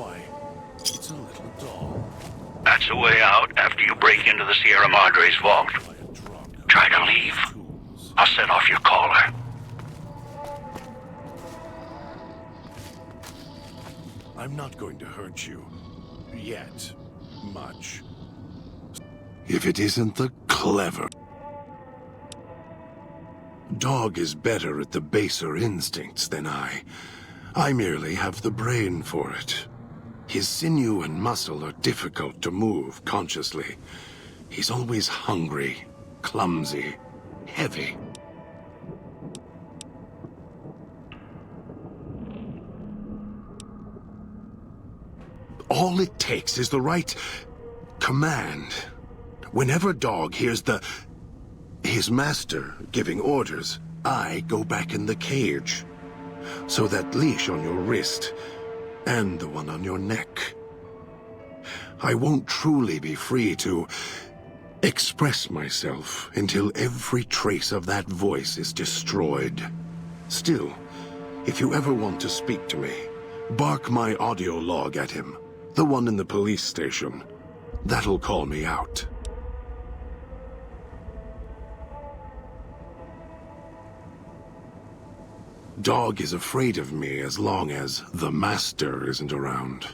Why, it's a little doll. That's a way out after you break into the Sierra Madre's vault. Try to leave. I'll set off your caller. I'm not going to hurt you. Yet. Much. If it isn't the clever... Dog is better at the baser instincts than I. I merely have the brain for it. His sinew and muscle are difficult to move consciously. He's always hungry, clumsy, heavy. All it takes is the right command. Whenever Dog hears his master giving orders, I go back in the cage. So that leash on your wrist, and the one on your neck. I won't truly be free to express myself until every trace of that voice is destroyed. Still, if you ever want to speak to me, bark my audio log at him, the one in the police station. That'll call me out. Dog is afraid of me as long as the master isn't around.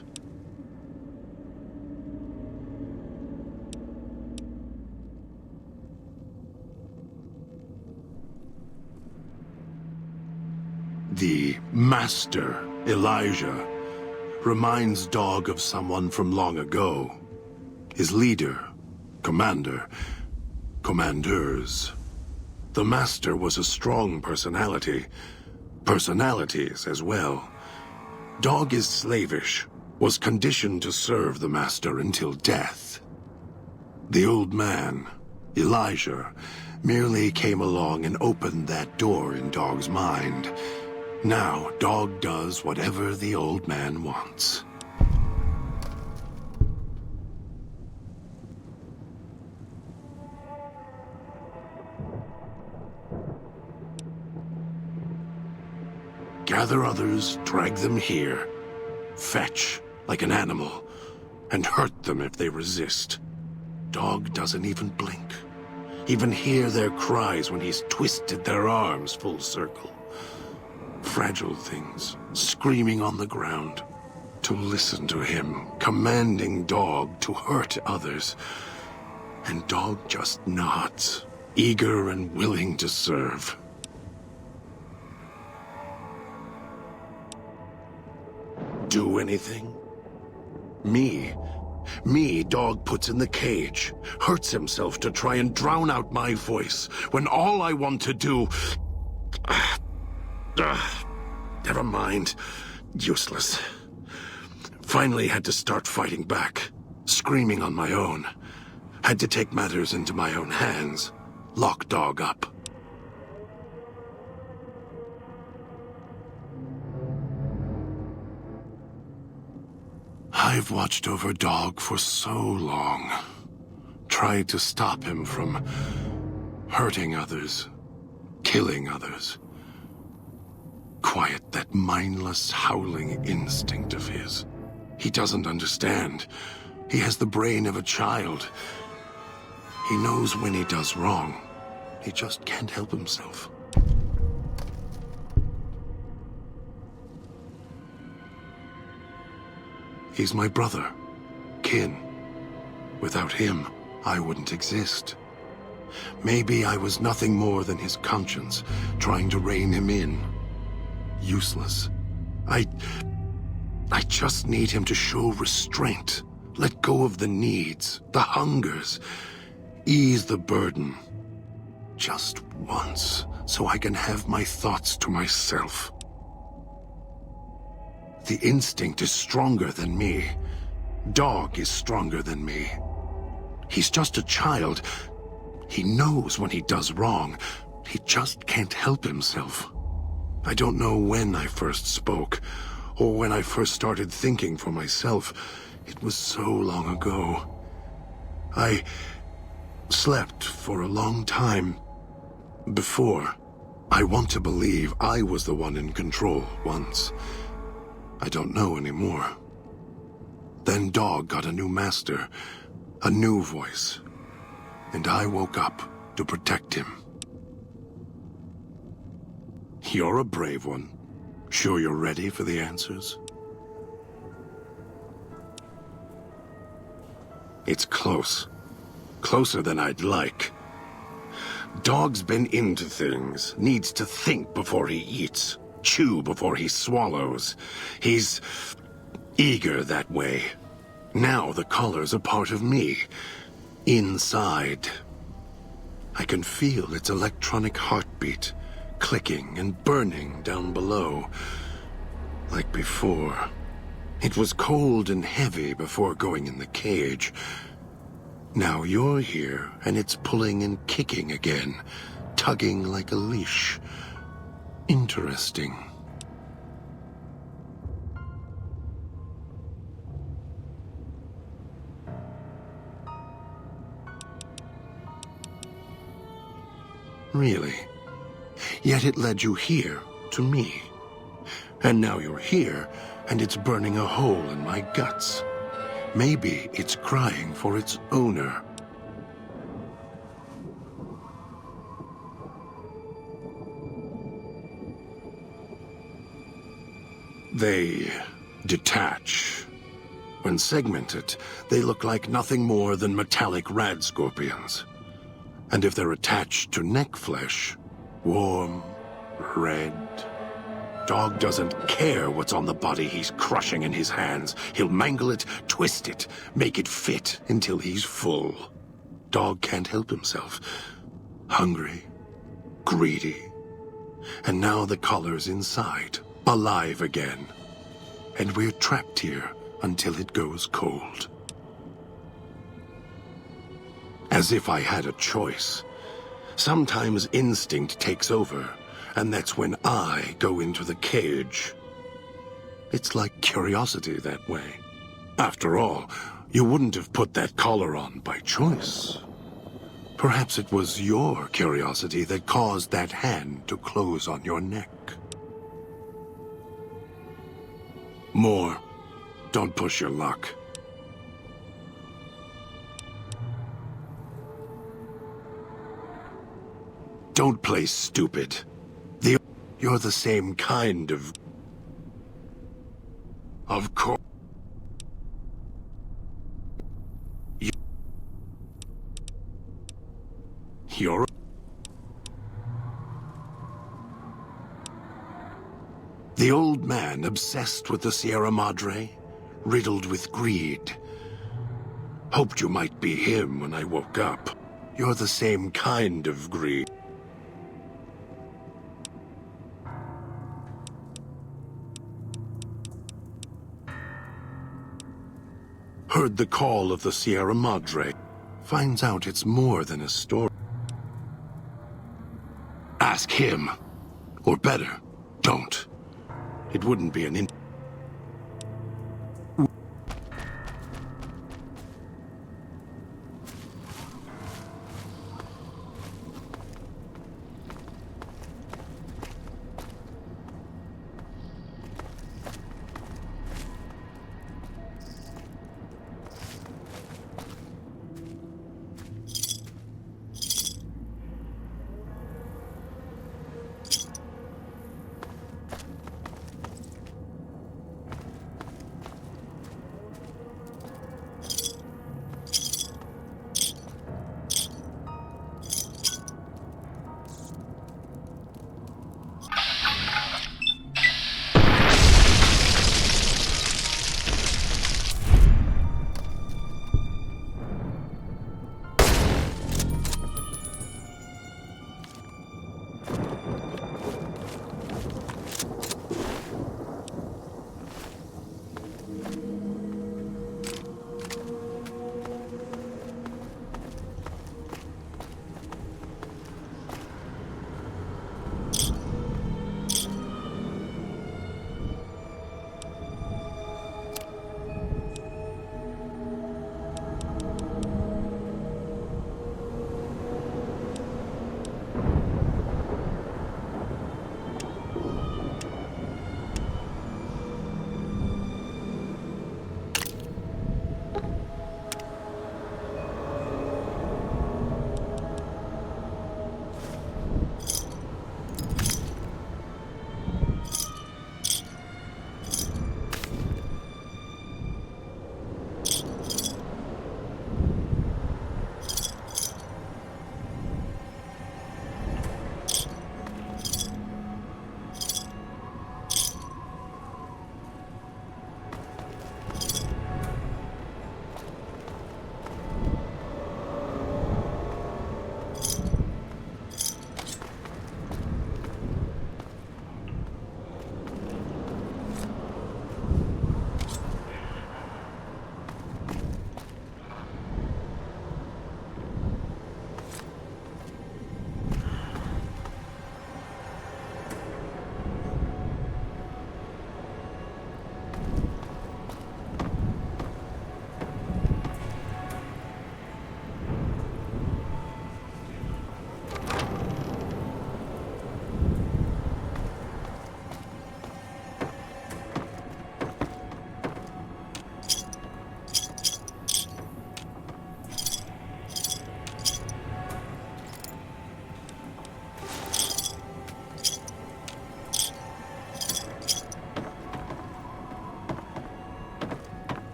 The master, Elijah, reminds Dog of someone from long ago. His leader, commander, commanders. The master was a strong personality. Personalities as well. Dog is slavish, was conditioned to serve the master until death. The old man, Elijah, merely came along and opened that door in Dog's mind. Now, Dog does whatever the old man wants. Gather others, drag them here. Fetch, like an animal, and hurt them if they resist. Dog doesn't even blink. Even hear their cries when he's twisted their arms full circle. Fragile things, screaming on the ground. To listen to him, commanding Dog to hurt others. And Dog just nods, eager and willing to serve. Do anything? Me, Dog puts in the cage, hurts himself to try and drown out my voice, when all I want to do... never mind. Useless. Finally had to start fighting back, screaming on my own. Had to take matters into my own hands, lock Dog up. I've watched over Dog for so long. Tried to stop him from hurting others, killing others. Quiet that mindless, howling instinct of his. He doesn't understand. He has the brain of a child. He knows when he does wrong. He just can't help himself. He's my brother, kin. Without him, I wouldn't exist. Maybe I was nothing more than his conscience, trying to rein him in. Useless. I just need him to show restraint. Let go of the needs, the hungers. Ease the burden. Just once, so I can have my thoughts to myself. The instinct is stronger than me. Dog is stronger than me. He's just a child. He knows when he does wrong. He just can't help himself. I don't know when I first spoke, or when I first started thinking for myself. It was so long ago. I slept for a long time before. I want to believe I was the one in control once. I don't know anymore. Then Dog got a new master, a new voice. And I woke up to protect him. You're a brave one. Sure you're ready for the answers? It's close. Closer than I'd like. Dog's been into things, needs to think before he eats, chew before he swallows. He's eager that way. Now the collar's a part of me. Inside. I can feel its electronic heartbeat, clicking and burning down below. Like before. It was cold and heavy before going in the cage. Now you're here, and it's pulling and kicking again, tugging like a leash. Interesting. Really? Yet it led you here, to me. And now you're here, and it's burning a hole in my guts. Maybe it's crying for its owner. They detach. When segmented, they look like nothing more than metallic rad scorpions. And if they're attached to neck flesh, warm, red. Dog doesn't care what's on the body he's crushing in his hands. He'll mangle it, twist it, make it fit until he's full. Dog can't help himself. Hungry, greedy. And now the collar's inside, alive again. And we're trapped here until it goes cold. As if I had a choice. Sometimes instinct takes over, and that's when I go into the cage. It's like curiosity that way. After all, you wouldn't have put that collar on by choice. Perhaps it was your curiosity that caused that hand to close on your neck. More. Don't push your luck. Don't play stupid. You're the same kind of... Of course. You're... The old man obsessed with the Sierra Madre, riddled with greed. Hoped you might be him when I woke up. You're the same kind of greed. Heard the call of the Sierra Madre. Finds out it's more than a story. Ask him. Or better, don't. It wouldn't be an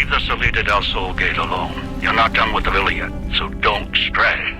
Leave the Salida del Sol gate alone. You're not done with the villa yet, so don't stray.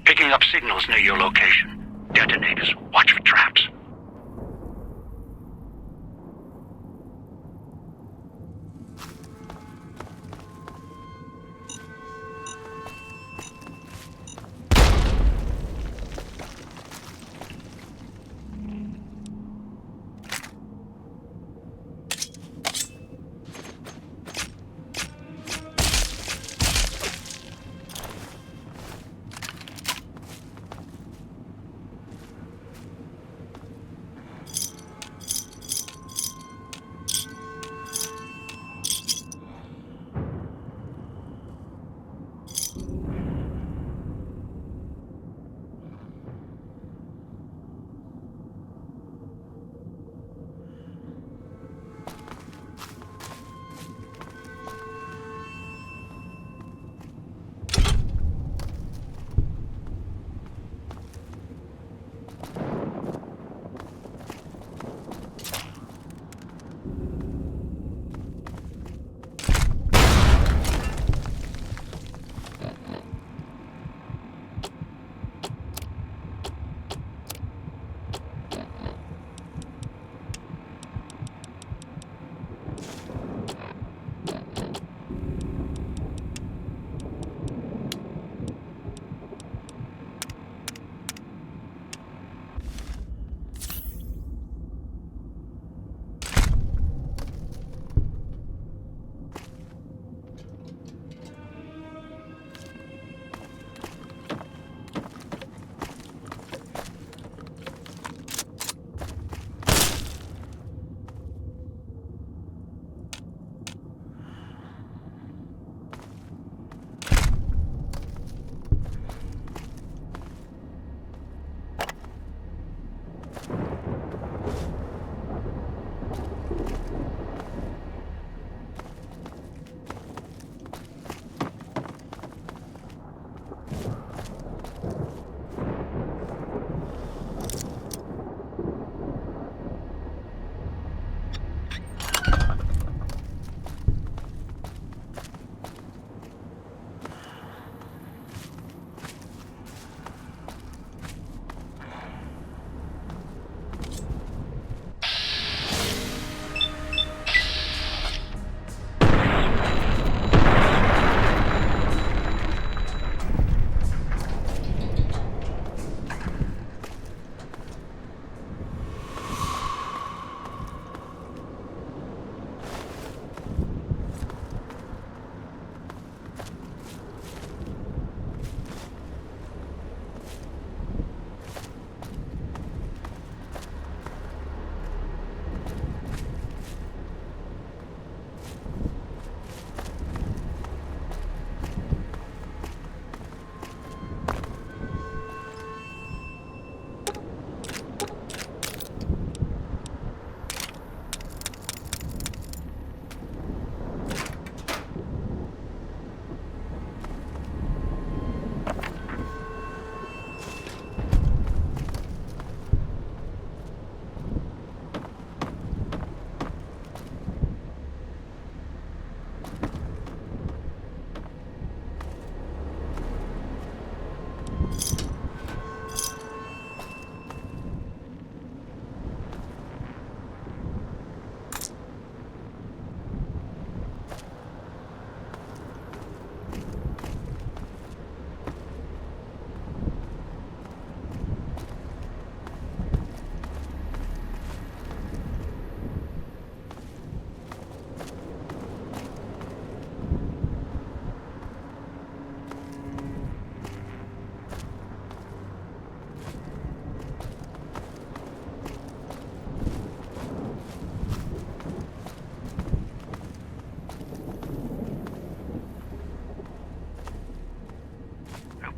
Picking up signals near your location. Detonators. Watch for traps.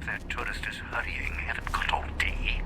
That tourist is hurrying. Haven't got all day.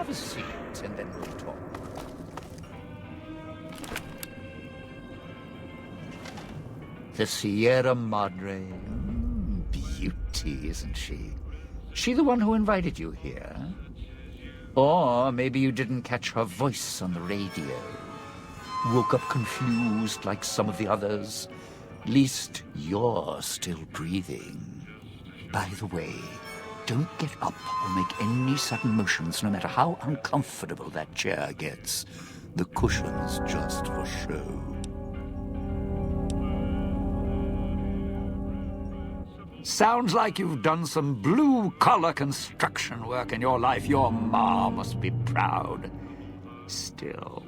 Have a seat, and then we'll talk. The Sierra Madre. Beauty, isn't she? She the one who invited you here? Or maybe you didn't catch her voice on the radio. Woke up confused like some of the others. Least you're still breathing. By the way, don't get up or make any sudden motions, no matter how uncomfortable that chair gets. The cushion's just for show. Sounds like you've done some blue-collar construction work in your life. Your ma must be proud. Still,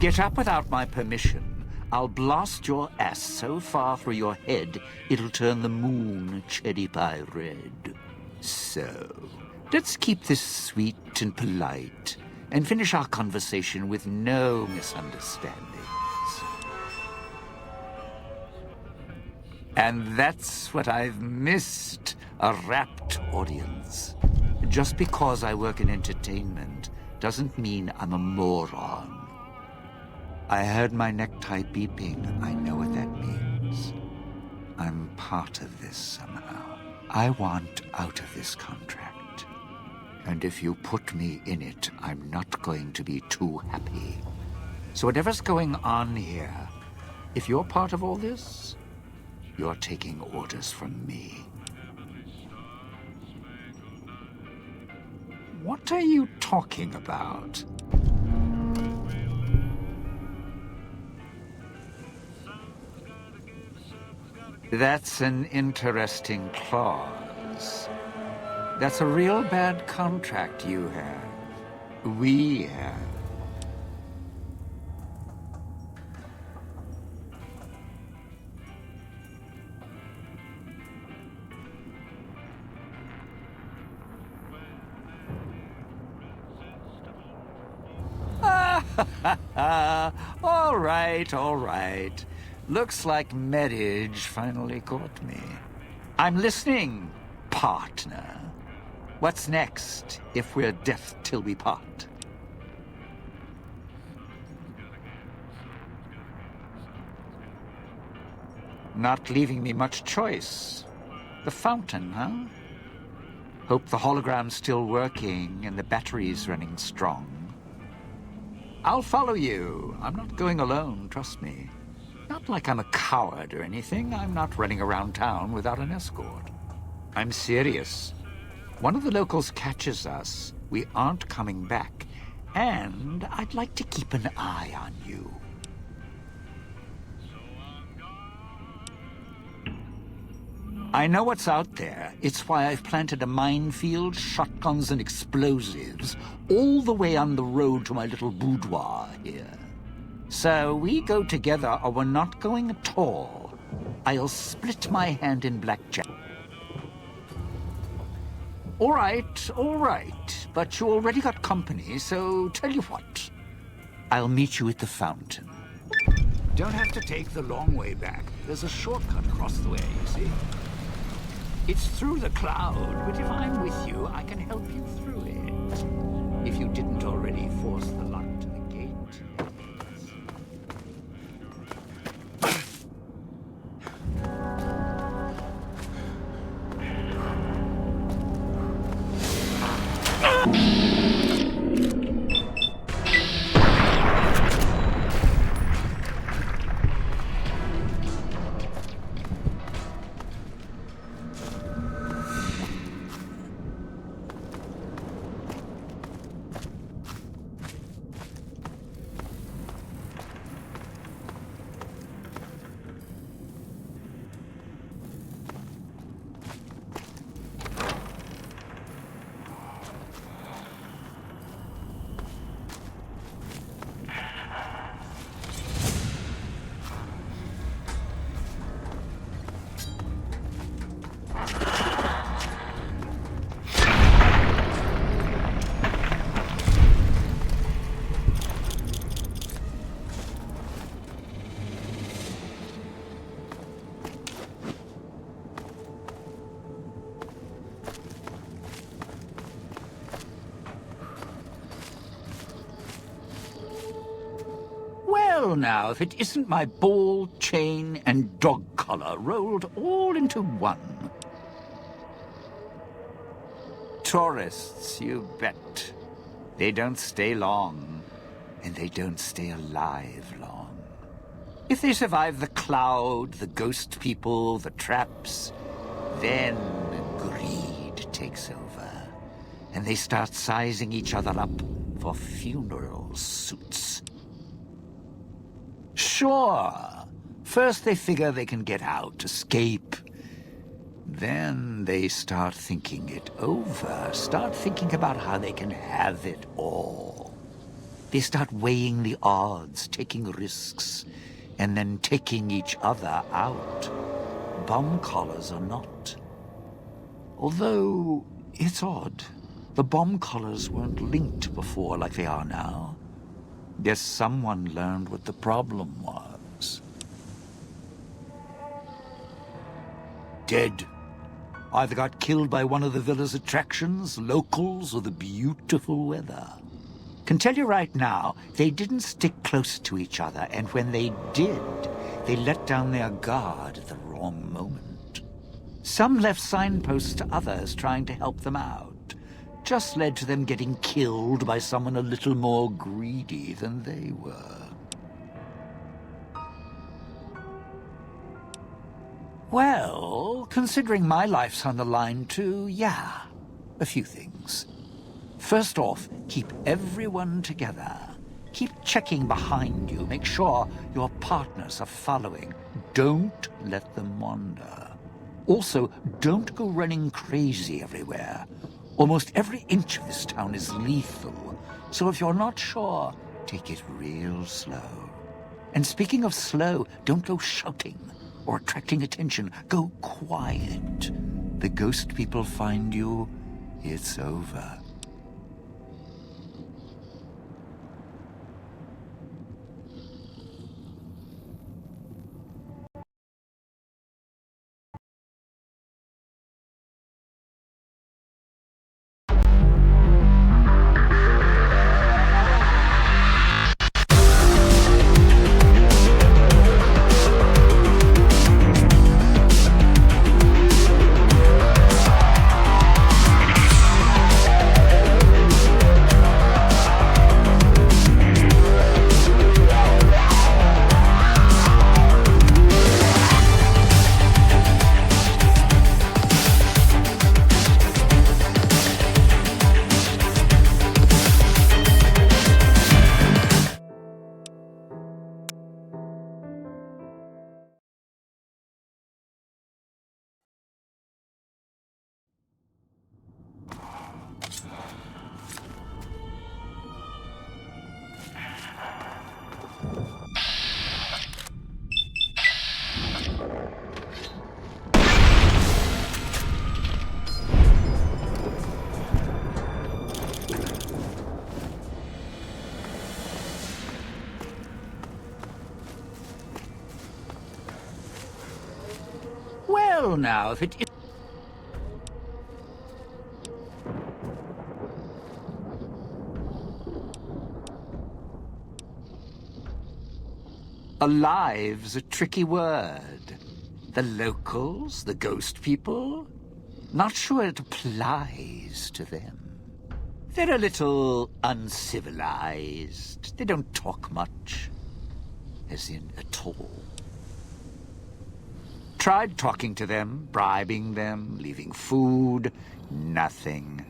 get up without my permission. I'll blast your ass so far through your head, it'll turn the moon cherry pie red. So, let's keep this sweet and polite, and finish our conversation with no misunderstandings. And that's what I've missed, a rapt audience. Just because I work in entertainment doesn't mean I'm a moron. I heard my necktie beeping. I know what that means. I'm part of this somehow. I want out of this contract. And if you put me in it, I'm not going to be too happy. So whatever's going on here, if you're part of all this, you're taking orders from me. What are you talking about? That's an interesting clause. That's a real bad contract you have. We have. All right. Looks like marriage finally caught me. I'm listening, partner. What's next, if we're death till we part? Not leaving me much choice. The fountain, huh? Hope the hologram's still working and the battery's running strong. I'll follow you. I'm not going alone, trust me. Not like I'm a coward or anything. I'm not running around town without an escort. I'm serious. One of the locals catches us, we aren't coming back. And I'd like to keep an eye on you. I know what's out there. It's why I've planted a minefield, shotguns and explosives all the way on the road to my little boudoir here. So we go together or we're not going at all. I'll split my hand in blackjack. All right. But you already got company, so tell you what. I'll meet you at the fountain. Don't have to take the long way back. There's a shortcut across the way, you see. It's through the cloud, but if I'm with you, I can help you through it. If you didn't already force the lock to the gate. Well, now, if it isn't my ball, chain, and dog collar rolled all into one. Tourists, you bet. They don't stay long, and they don't stay alive long. If they survive the cloud, the ghost people, the traps, then greed takes over, and they start sizing each other up for funeral suits. Sure, first they figure they can get out, escape. Then they start thinking it over, start thinking about how they can have it all. They start weighing the odds, taking risks, and then taking each other out. Bomb collars or not. Although, it's odd. The bomb collars weren't linked before like they are now. Guess someone learned what the problem was. Dead. Either got killed by one of the villa's attractions, locals, or the beautiful weather. Can tell you right now, they didn't stick close to each other, and when they did, they let down their guard at the wrong moment. Some left signposts to others trying to help them out. Just led to them getting killed by someone a little more greedy than they were. Well, considering my life's on the line too, yeah, a few things. First off, keep everyone together. Keep checking behind you. Make sure your partners are following. Don't let them wander. Also, don't go running crazy everywhere. Almost every inch of this town is lethal. So if you're not sure, take it real slow. And speaking of slow, don't go shouting or attracting attention. Go quiet. The ghost people find you, it's over. Well, now, if it is... Alive's a tricky word. The locals, the ghost people, not sure it applies to them. They're a little uncivilized. They don't talk much, as in at all. Tried talking to them, bribing them, leaving food, nothing.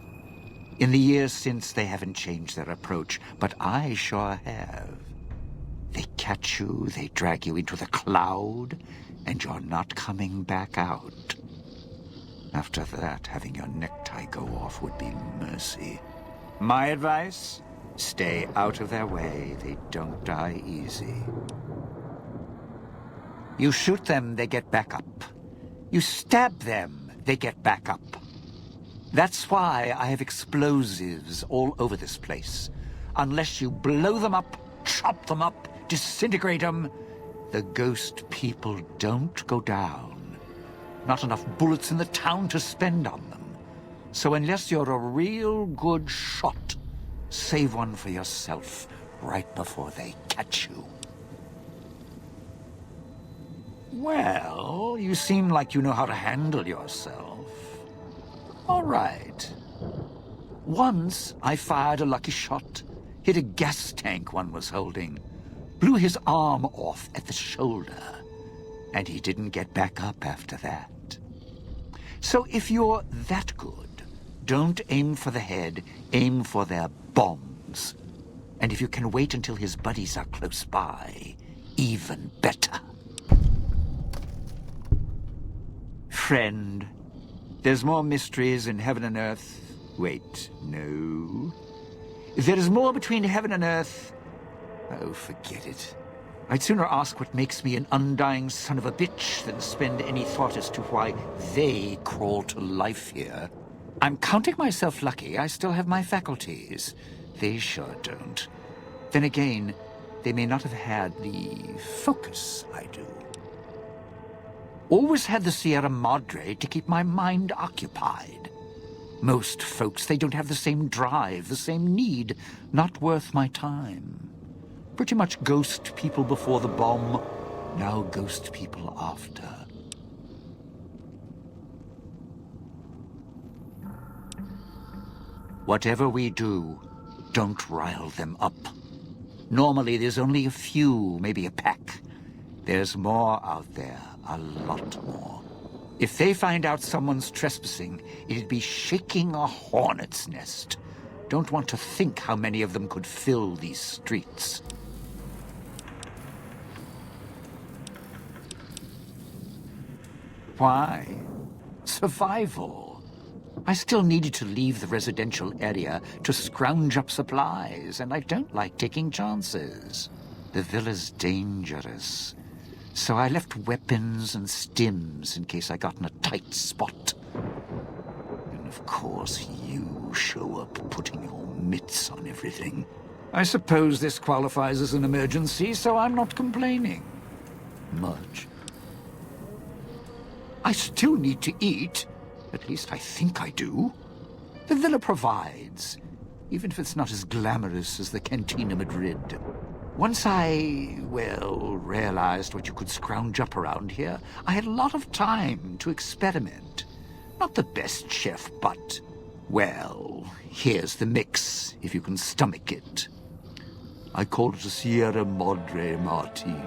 In the years since, they haven't changed their approach, but I sure have. They catch you, they drag you into the cloud, and you're not coming back out. After that, having your necktie go off would be mercy. My advice? Stay out of their way. They don't die easy. You shoot them, they get back up. You stab them, they get back up. That's why I have explosives all over this place. Unless you blow them up, chop them up, disintegrate them, the ghost people don't go down. Not enough bullets in the town to spend on them. So unless you're a real good shot, save one for yourself right before they catch you. Well, you seem like you know how to handle yourself. All right. Once, I fired a lucky shot, hit a gas tank one was holding, blew his arm off at the shoulder, and he didn't get back up after that. So if you're that good, don't aim for the head, aim for their bombs. And if you can wait until his buddies are close by, even better. Friend, there's more mysteries in heaven and earth. Wait, no. There is more between heaven and earth. Oh, forget it. I'd sooner ask what makes me an undying son of a bitch than spend any thought as to why they crawl to life here. I'm counting myself lucky I still have my faculties. They sure don't. Then again, they may not have had the focus I do. Always had the Sierra Madre to keep my mind occupied. Most folks, they don't have the same drive, the same need. Not worth my time. Pretty much ghost people before the bomb, now ghost people after. Whatever we do, don't rile them up. Normally there's only a few, maybe a pack. There's more out there, a lot more. If they find out someone's trespassing, it'd be shaking a hornet's nest. Don't want to think how many of them could fill these streets. Why? Survival. I still needed to leave the residential area to scrounge up supplies, and I don't like taking chances. The villa's dangerous. So I left weapons and stims in case I got in a tight spot. And of course you show up putting your mitts on everything. I suppose this qualifies as an emergency, so I'm not complaining. Much. I still need to eat. At least I think I do. The villa provides, even if it's not as glamorous as the Cantina Madrid. Once I, well, realized what you could scrounge up around here, I had a lot of time to experiment. Not the best chef, but, well, here's the mix, if you can stomach it. I call it a Sierra Madre Martini.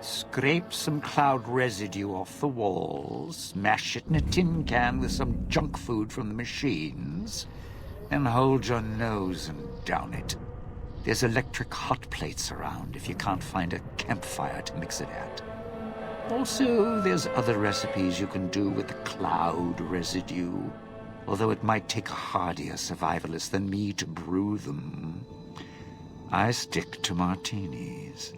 Scrape some cloud residue off the walls, mash it in a tin can with some junk food from the machines, and hold your nose and down it. There's electric hot plates around if you can't find a campfire to mix it at. Also, there's other recipes you can do with the cloud residue, although it might take a hardier survivalist than me to brew them. I stick to martinis.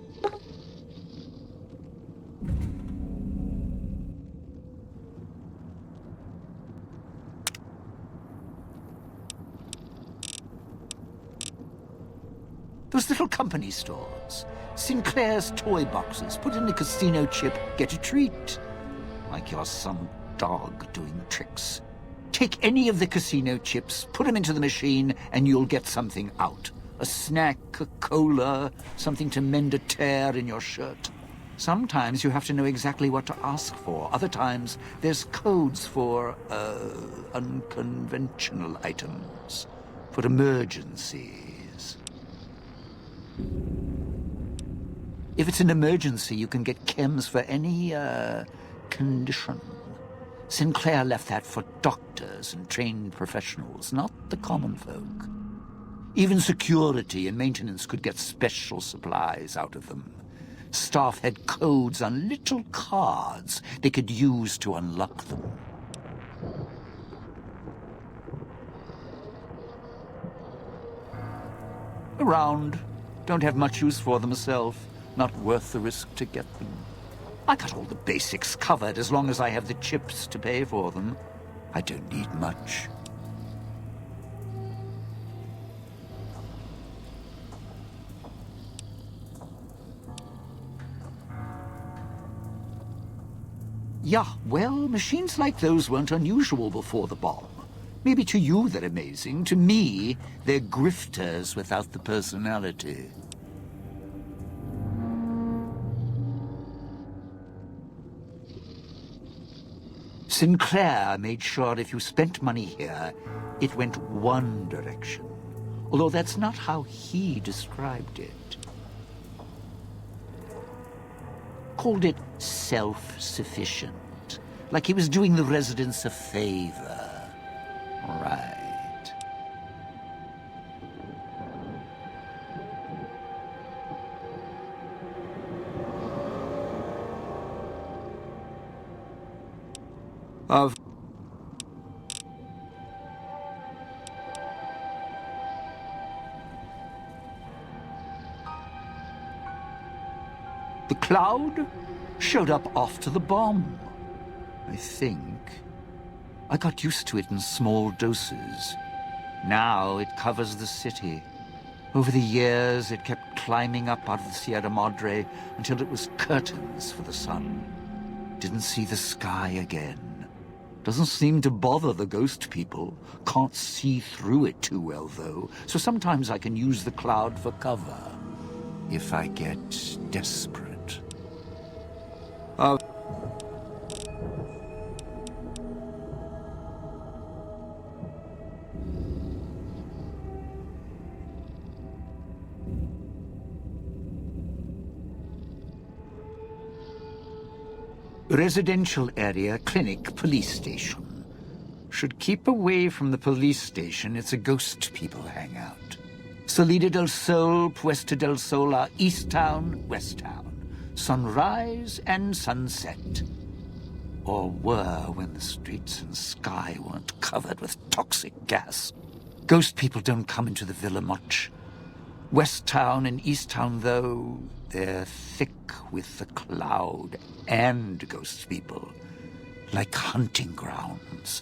Those little company stores. Sinclair's toy boxes. Put in a casino chip, get a treat. Like you're some dog doing tricks. Take any of the casino chips, put them into the machine, and you'll get something out. A snack, a cola, something to mend a tear in your shirt. Sometimes you have to know exactly what to ask for. Other times, there's codes for, unconventional items. For emergencies. If it's an emergency, you can get chems for any, condition. Sinclair left that for doctors and trained professionals, not the common folk. Even security and maintenance could get special supplies out of them. Staff had codes on little cards they could use to unlock them. Around. Don't have much use for them myself. Not worth the risk to get them. I got all the basics covered as long as I have the chips to pay for them. I don't need much. Yeah, well, machines like those weren't unusual before the bomb. Maybe to you they're amazing. To me, they're grifters without the personality. Sinclair made sure if you spent money here, it went one direction. Although that's not how he described it. Called it self-sufficient. Like he was doing the residents a favor. Right. Of the cloud showed up after the bomb, I think. I got used to it in small doses. Now it covers the city. Over the years, it kept climbing up out of the Sierra Madre until it was curtains for the sun. Didn't see the sky again. Doesn't seem to bother the ghost people. Can't see through it too well, though. So sometimes I can use the cloud for cover. If I get desperate. Residential area, clinic, police station. Should keep away from the police station. It's a ghost people hangout. Salida del Sol, Puesta del Sol are East Town, West Town. Sunrise and sunset. Or were when the streets and sky weren't covered with toxic gas. Ghost people don't come into the villa much. West Town and East Town, though, they're thick with the cloud and ghost people, like hunting grounds.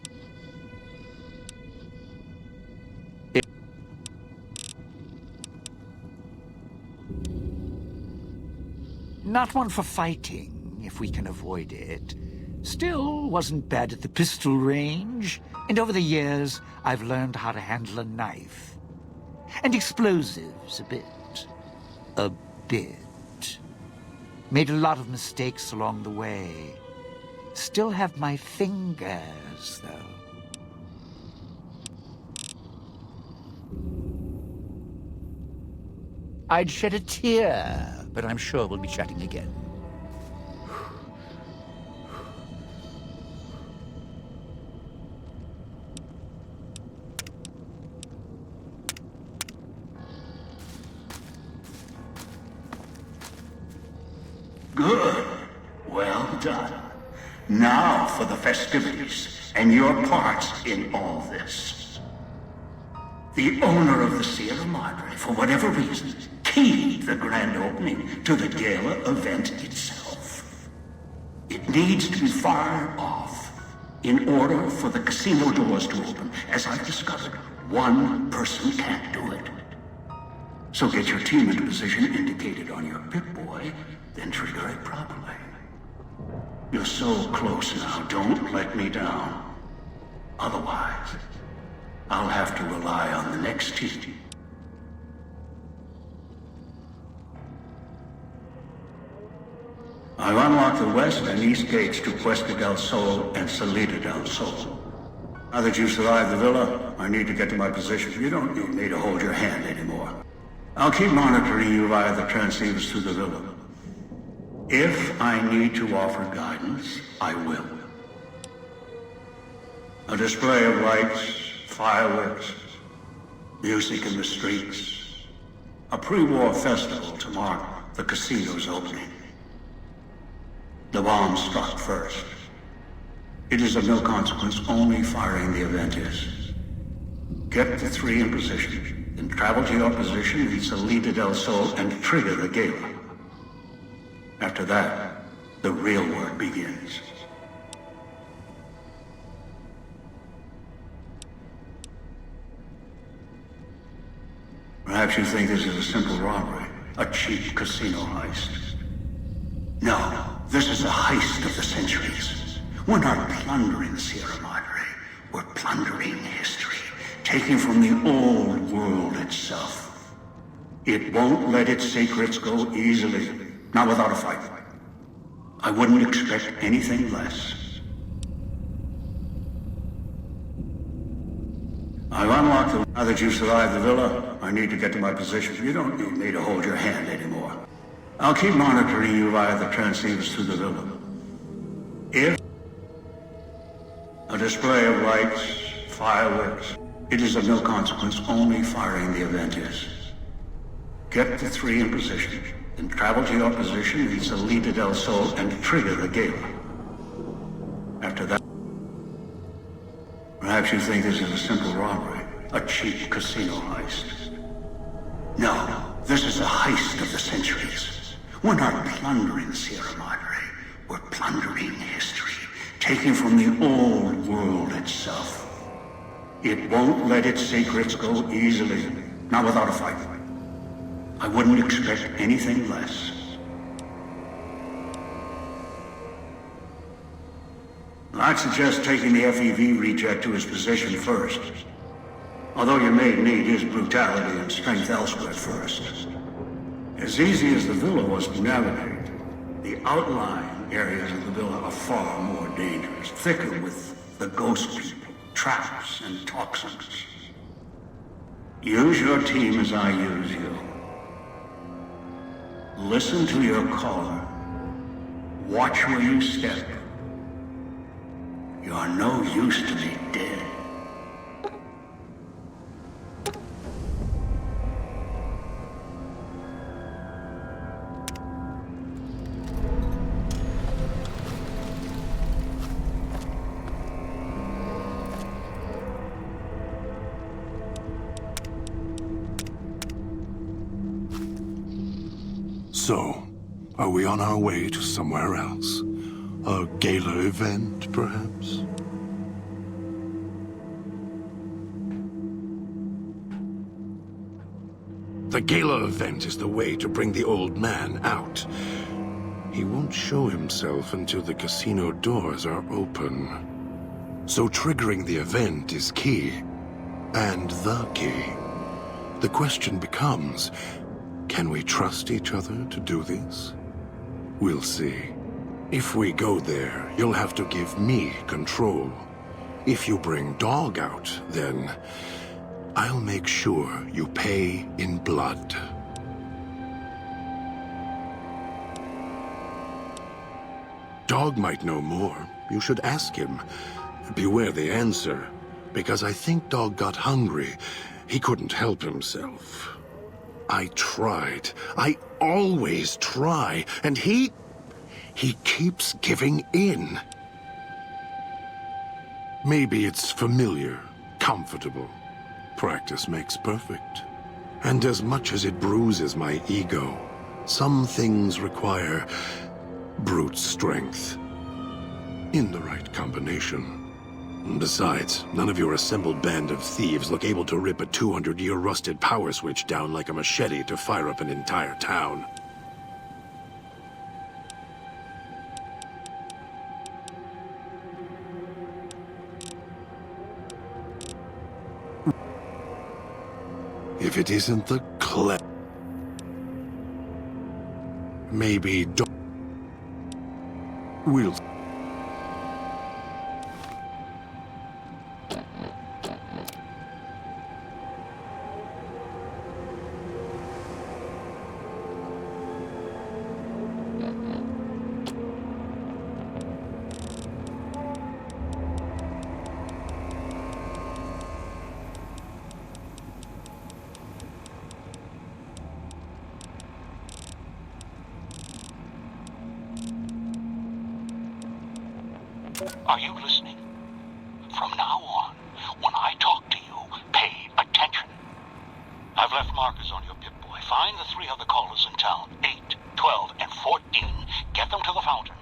Not one for fighting, if we can avoid it. Still, wasn't bad at the pistol range, and over the years, I've learned how to handle a knife. And explosives, a bit. A bit. Made a lot of mistakes along the way. Still have my fingers, though. I'd shed a tear, but I'm sure we'll be chatting again. Good. Well done. Now for the festivities and your parts in all this. The owner of the Sierra Madre, for whatever reason, keyed the grand opening to the gala event itself. It needs to be fired off in order for the casino doors to open. As I've discovered, one person can't do it. So get your team into position indicated on your Pip-Boy, then trigger it properly. You're so close now, don't let me down. Otherwise, I'll have to rely on the next team. I've unlocked the west and east gates to Puesta del Sol and Salida del Sol. Now that you've survived the villa, I need to get to my position. You don't need me to hold your hand anymore. I'll keep monitoring you via the transceivers through the villa. If I need to offer guidance, I will. A display of lights, fireworks, music in the streets. A pre-war festival to mark the casino's opening. The bomb struck first. It is of no consequence, only firing the event is. Get the three in position, then travel to your position in Salida del Sol and trigger the gala. After that, the real work begins. Perhaps you think this is a simple robbery, a cheap casino heist. No, this is a heist of the centuries. We're not plundering the Sierra Madre. We're plundering history, taking from the old world itself. It won't let its secrets go easily. Not without a fight. I wouldn't expect anything less. I've unlocked the... Now that you've survived the villa, I need to get to my position. You don't need me to hold your hand anymore. I'll keep monitoring you via the transceivers through the villa. If a display of lights, fireworks, it is of no consequence, only firing the event is. Get the three in position, then travel to your position in Salida del Sol and trigger the gala. After that, perhaps you think this is a simple robbery, a cheap casino heist. No, this is a heist of the centuries. We're not plundering Sierra Madre. We're plundering history, taking from the old world itself. It won't let its secrets go easily, not without a fight. I wouldn't expect anything less. I'd suggest taking the FEV reject to his position first. Although you may need his brutality and strength elsewhere first. As easy as the villa was to navigate, the outlying areas of the villa are far more dangerous, thicker with the ghost people, traps, and toxins. Use your team as I use you. Listen to your caller. Watch where you step. You are no use to me dead. So, are we on our way to somewhere else? A gala event, perhaps? The gala event is the way to bring the old man out. He won't show himself until the casino doors are open. So triggering the event is key. And the key. The question becomes, can we trust each other to do this? We'll see. If we go there, you'll have to give me control. If you bring Dog out, then I'll make sure you pay in blood. Dog might know more. You should ask him. Beware the answer, because I think Dog got hungry. He couldn't help himself. I tried. I always try, and he keeps giving in. Maybe it's familiar, comfortable. Practice makes perfect. And as much as it bruises my ego, some things require brute strength. In the right combination. Besides, none of your assembled band of thieves look able to rip a 200-year rusted power switch down like a machete to fire up an entire town. If it isn't the maybe we'll... Are you listening? From now on, when I talk to you, pay attention. I've left markers on your Pip-Boy. Find the 3 other callers in town, 8, 12, and 14. Get them to the fountain.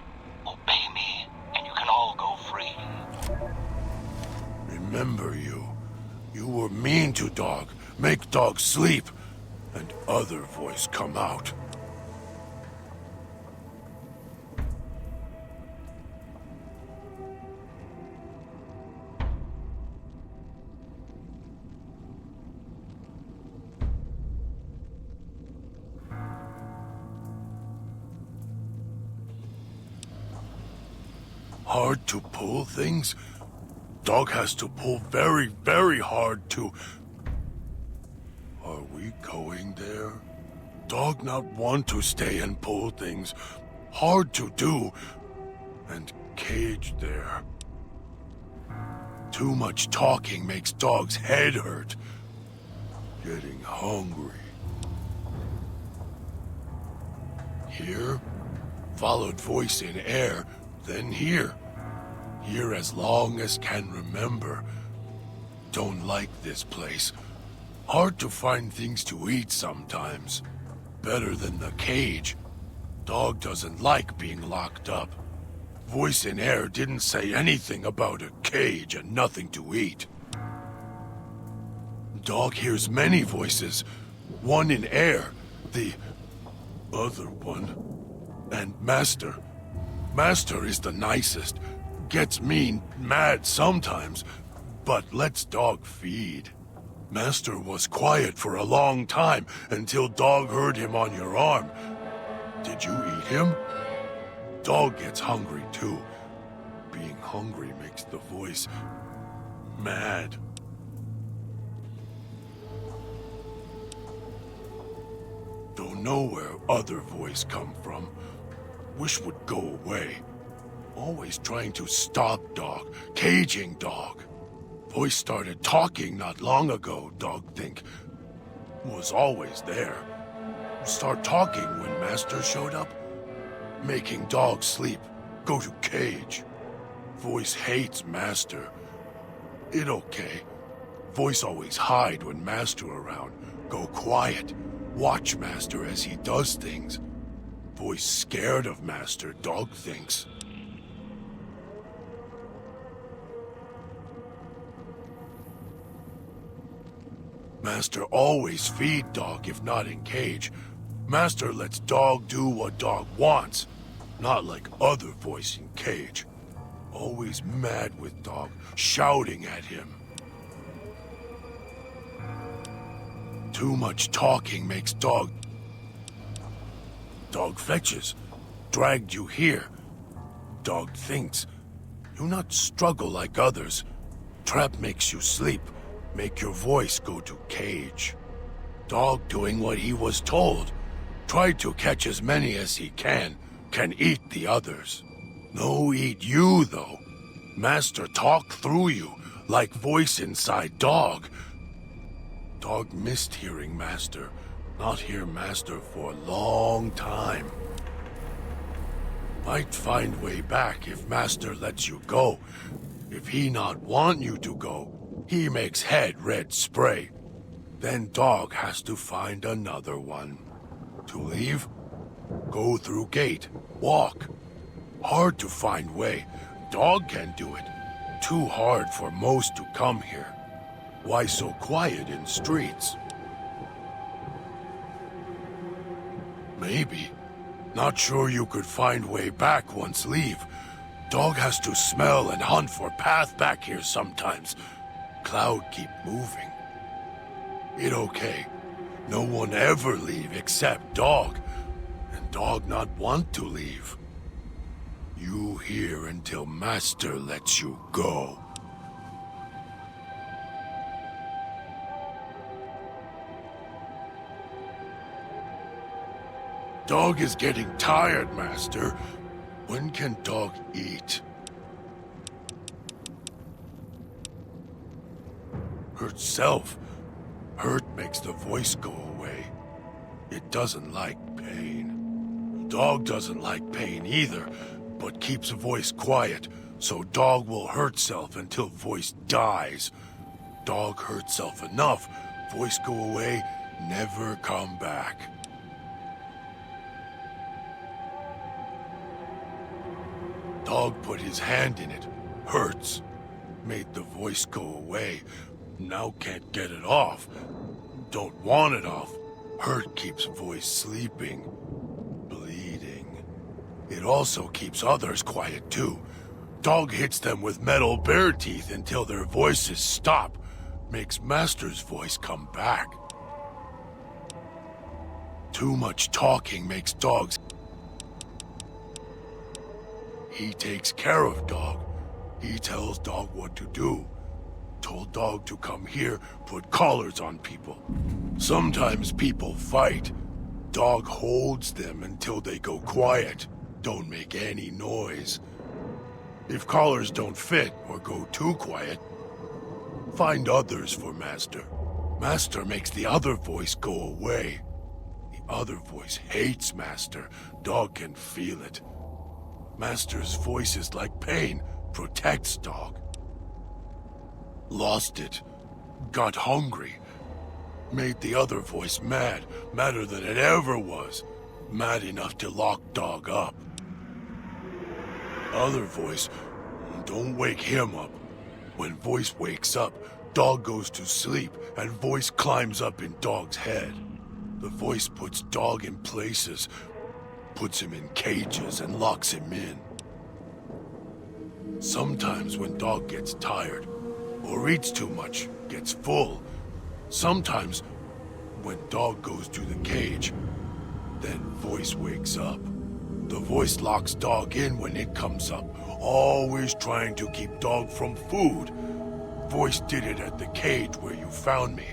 Obey me, and you can all go free. Remember you. You were mean to Dog. Make Dog sleep. And other voice come out. Hard to pull things? Dog has to pull very, very hard to... Are we going there? Dog not want to stay and pull things. Hard to do. And cage there. Too much talking makes dog's head hurt. Getting hungry. Here, followed voice in air, then here. Here as long as can remember. Don't like this place. Hard to find things to eat sometimes. Better than the cage. Dog doesn't like being locked up. Voice in air didn't say anything about a cage and nothing to eat. Dog hears many voices. One in air, the other one. And Master. Master is the nicest. Gets mean, mad sometimes, but lets Dog feed. Master was quiet for a long time until Dog heard him on your arm. Did you eat him? Dog gets hungry too. Being hungry makes the voice mad. Don't know where other voice come from. Wish would go away. Always trying to stop Dog, caging Dog. Voice started talking not long ago, Dog think. Was always there. Start talking when Master showed up. Making Dog sleep, go to cage. Voice hates Master. It okay. Voice always hide when Master around. Go quiet. Watch Master as he does things. Voice scared of Master, Dog thinks. Master always feed Dog if not in cage. Master lets Dog do what Dog wants. Not like other voice in cage. Always mad with Dog, shouting at him. Too much talking makes Dog... Dog fetches. Dragged you here. Dog thinks. You not struggle like others. Trap makes you sleep. Make your voice go to cage. Dog doing what he was told. Try to catch as many as he can eat the others. No eat you, though. Master talk through you, like voice inside Dog. Dog missed hearing Master. Not hear Master for a long time. Might find way back if Master lets you go. If he not want you to go, he makes head red spray. Then Dog has to find another one. To leave? Go through gate. Walk. Hard to find way. Dog can do it. Too hard for most to come here. Why so quiet in streets? Maybe. Not sure you could find way back once leave. Dog has to smell and hunt for path back here sometimes. Cloud keep moving. It okay. No one ever leave except Dog. And Dog not want to leave. You here until Master lets you go. Dog is getting tired, Master. When can Dog eat? Hurt self. Hurt makes the voice go away. It doesn't like pain. Dog doesn't like pain either, but keeps voice quiet, so Dog will hurt self until voice dies. Dog hurt self enough, voice go away, never come back. Dog put his hand in it, hurts. Made the voice go away, now can't get it off. Don't want it off, hurt keeps voice sleeping. Bleeding. It also keeps others quiet too. Dog hits them with metal bear teeth until their voices stop. Makes Master's voice come back. Too much talking makes dogs... He takes care of Dog. He tells dog what to do. Told dog to come here, put collars on people. Sometimes people fight. Dog holds them until they go quiet. Don't make any noise. If collars don't fit or go too quiet, find others for Master. Master makes the other voice go away. The other voice hates Master. Dog can feel it. Master's voice is like pain, protects dog. Lost it. Got hungry. Made the other voice mad. Madder than it ever was. Mad enough to lock dog up. Other voice, don't wake him up. When voice wakes up, dog goes to sleep and voice climbs up in dog's head. The voice puts dog in places, puts him in cages and locks him in. Sometimes when dog gets tired, or eats too much, gets full. Sometimes, when dog goes to the cage, then voice wakes up. The voice locks dog in when it comes up, always trying to keep dog from food. Voice did it at the cage where you found me.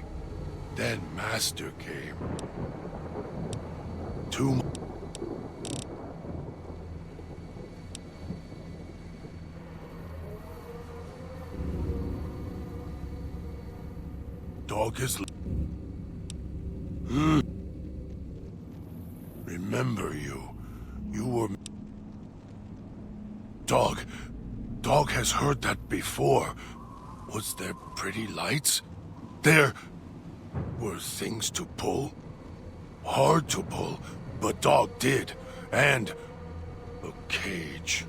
Then Master came. Dog is... Remember you. You were... Dog has heard that before. Was there pretty lights? There were things to pull. Hard to pull, but dog did. And a cage.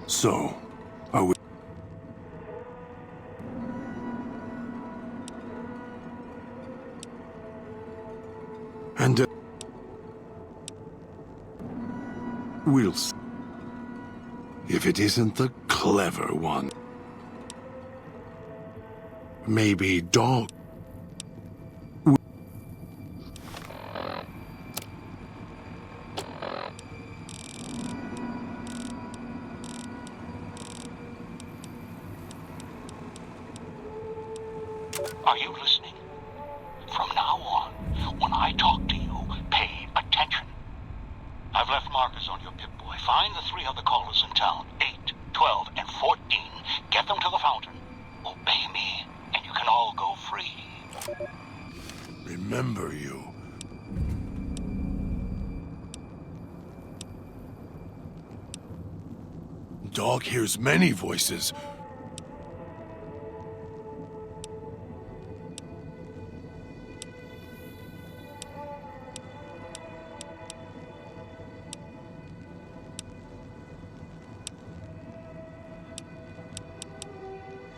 So, are we... And, we'll see if it isn't the clever one. Maybe dog... Are you listening? From now on, when I talk to you, pay attention. I've left markers on your Pip-Boy. Find the 3 other callers in town, 8, 12, and 14. Get them to the fountain. Obey me, and you can all go free. Remember you. Dog hears many voices.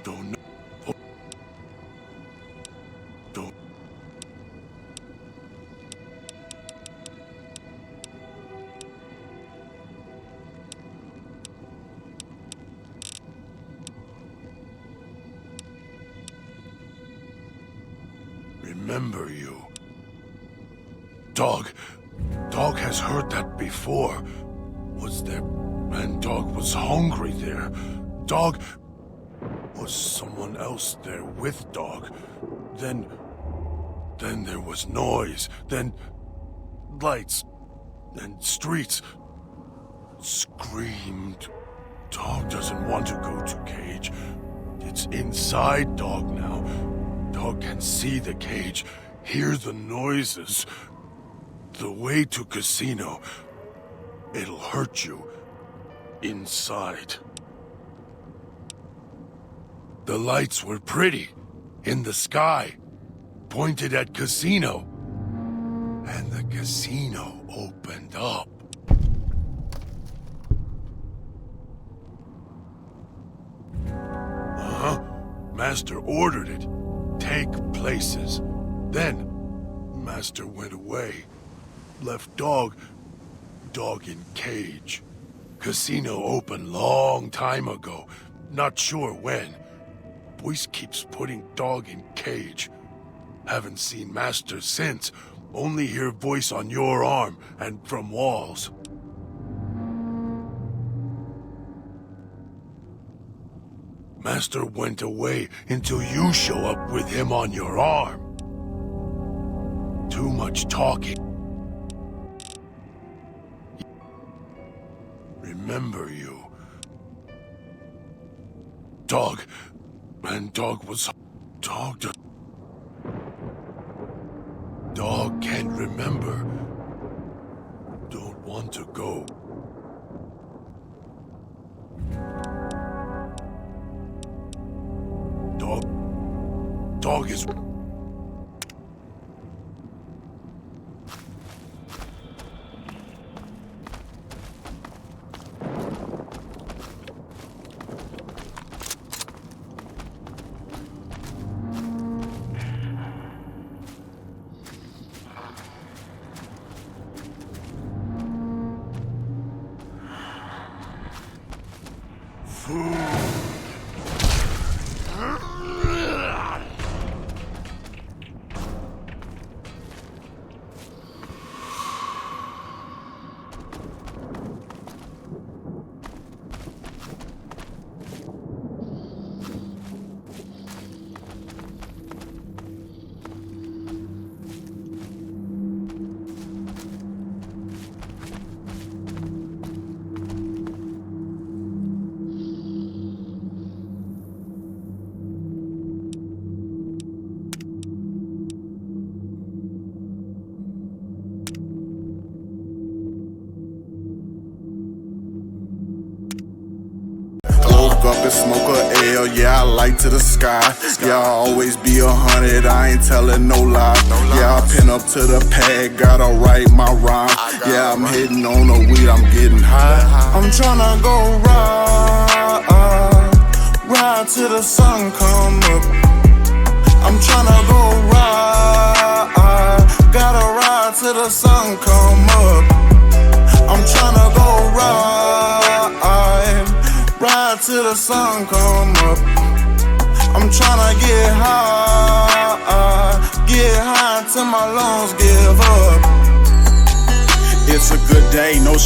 Don't know. Don't. Remember you. Dog has heard that before. Was there... And dog was hungry there. Dog... Was someone else there with dog? Then there was noise. Then lights and streets. Screamed. Dog doesn't want to go to cage. It's inside dog now. Dog can see the cage, hear the noises. The way to Casino, it'll hurt you inside. The lights were pretty, in the sky, pointed at Casino. And the casino opened up. Master ordered it. Take places. Then, Master went away. Left dog in cage. Casino opened long time ago. Not sure when. Voice keeps putting dog in cage. Haven't seen Master since. Only hear voice on your arm and from walls. Master went away until you show up with him on your arm. Too much talking. Remember you. Dog. And dog was... Dog can't remember. Don't want to go. Dog is... Up and smoke a L, yeah, I light to the sky. Yeah, I always be 100, I ain't telling no lie. Yeah, I pin up to the pad, gotta write my rhyme. Yeah, I'm hitting on the weed, I'm getting high. I'm tryna go ride till the sun come up. I'm tryna go ride, gotta ride till the sun come up. I'm tryna go ride till the sun come up. I'm tryna get high till my lungs give up. It's a good day, no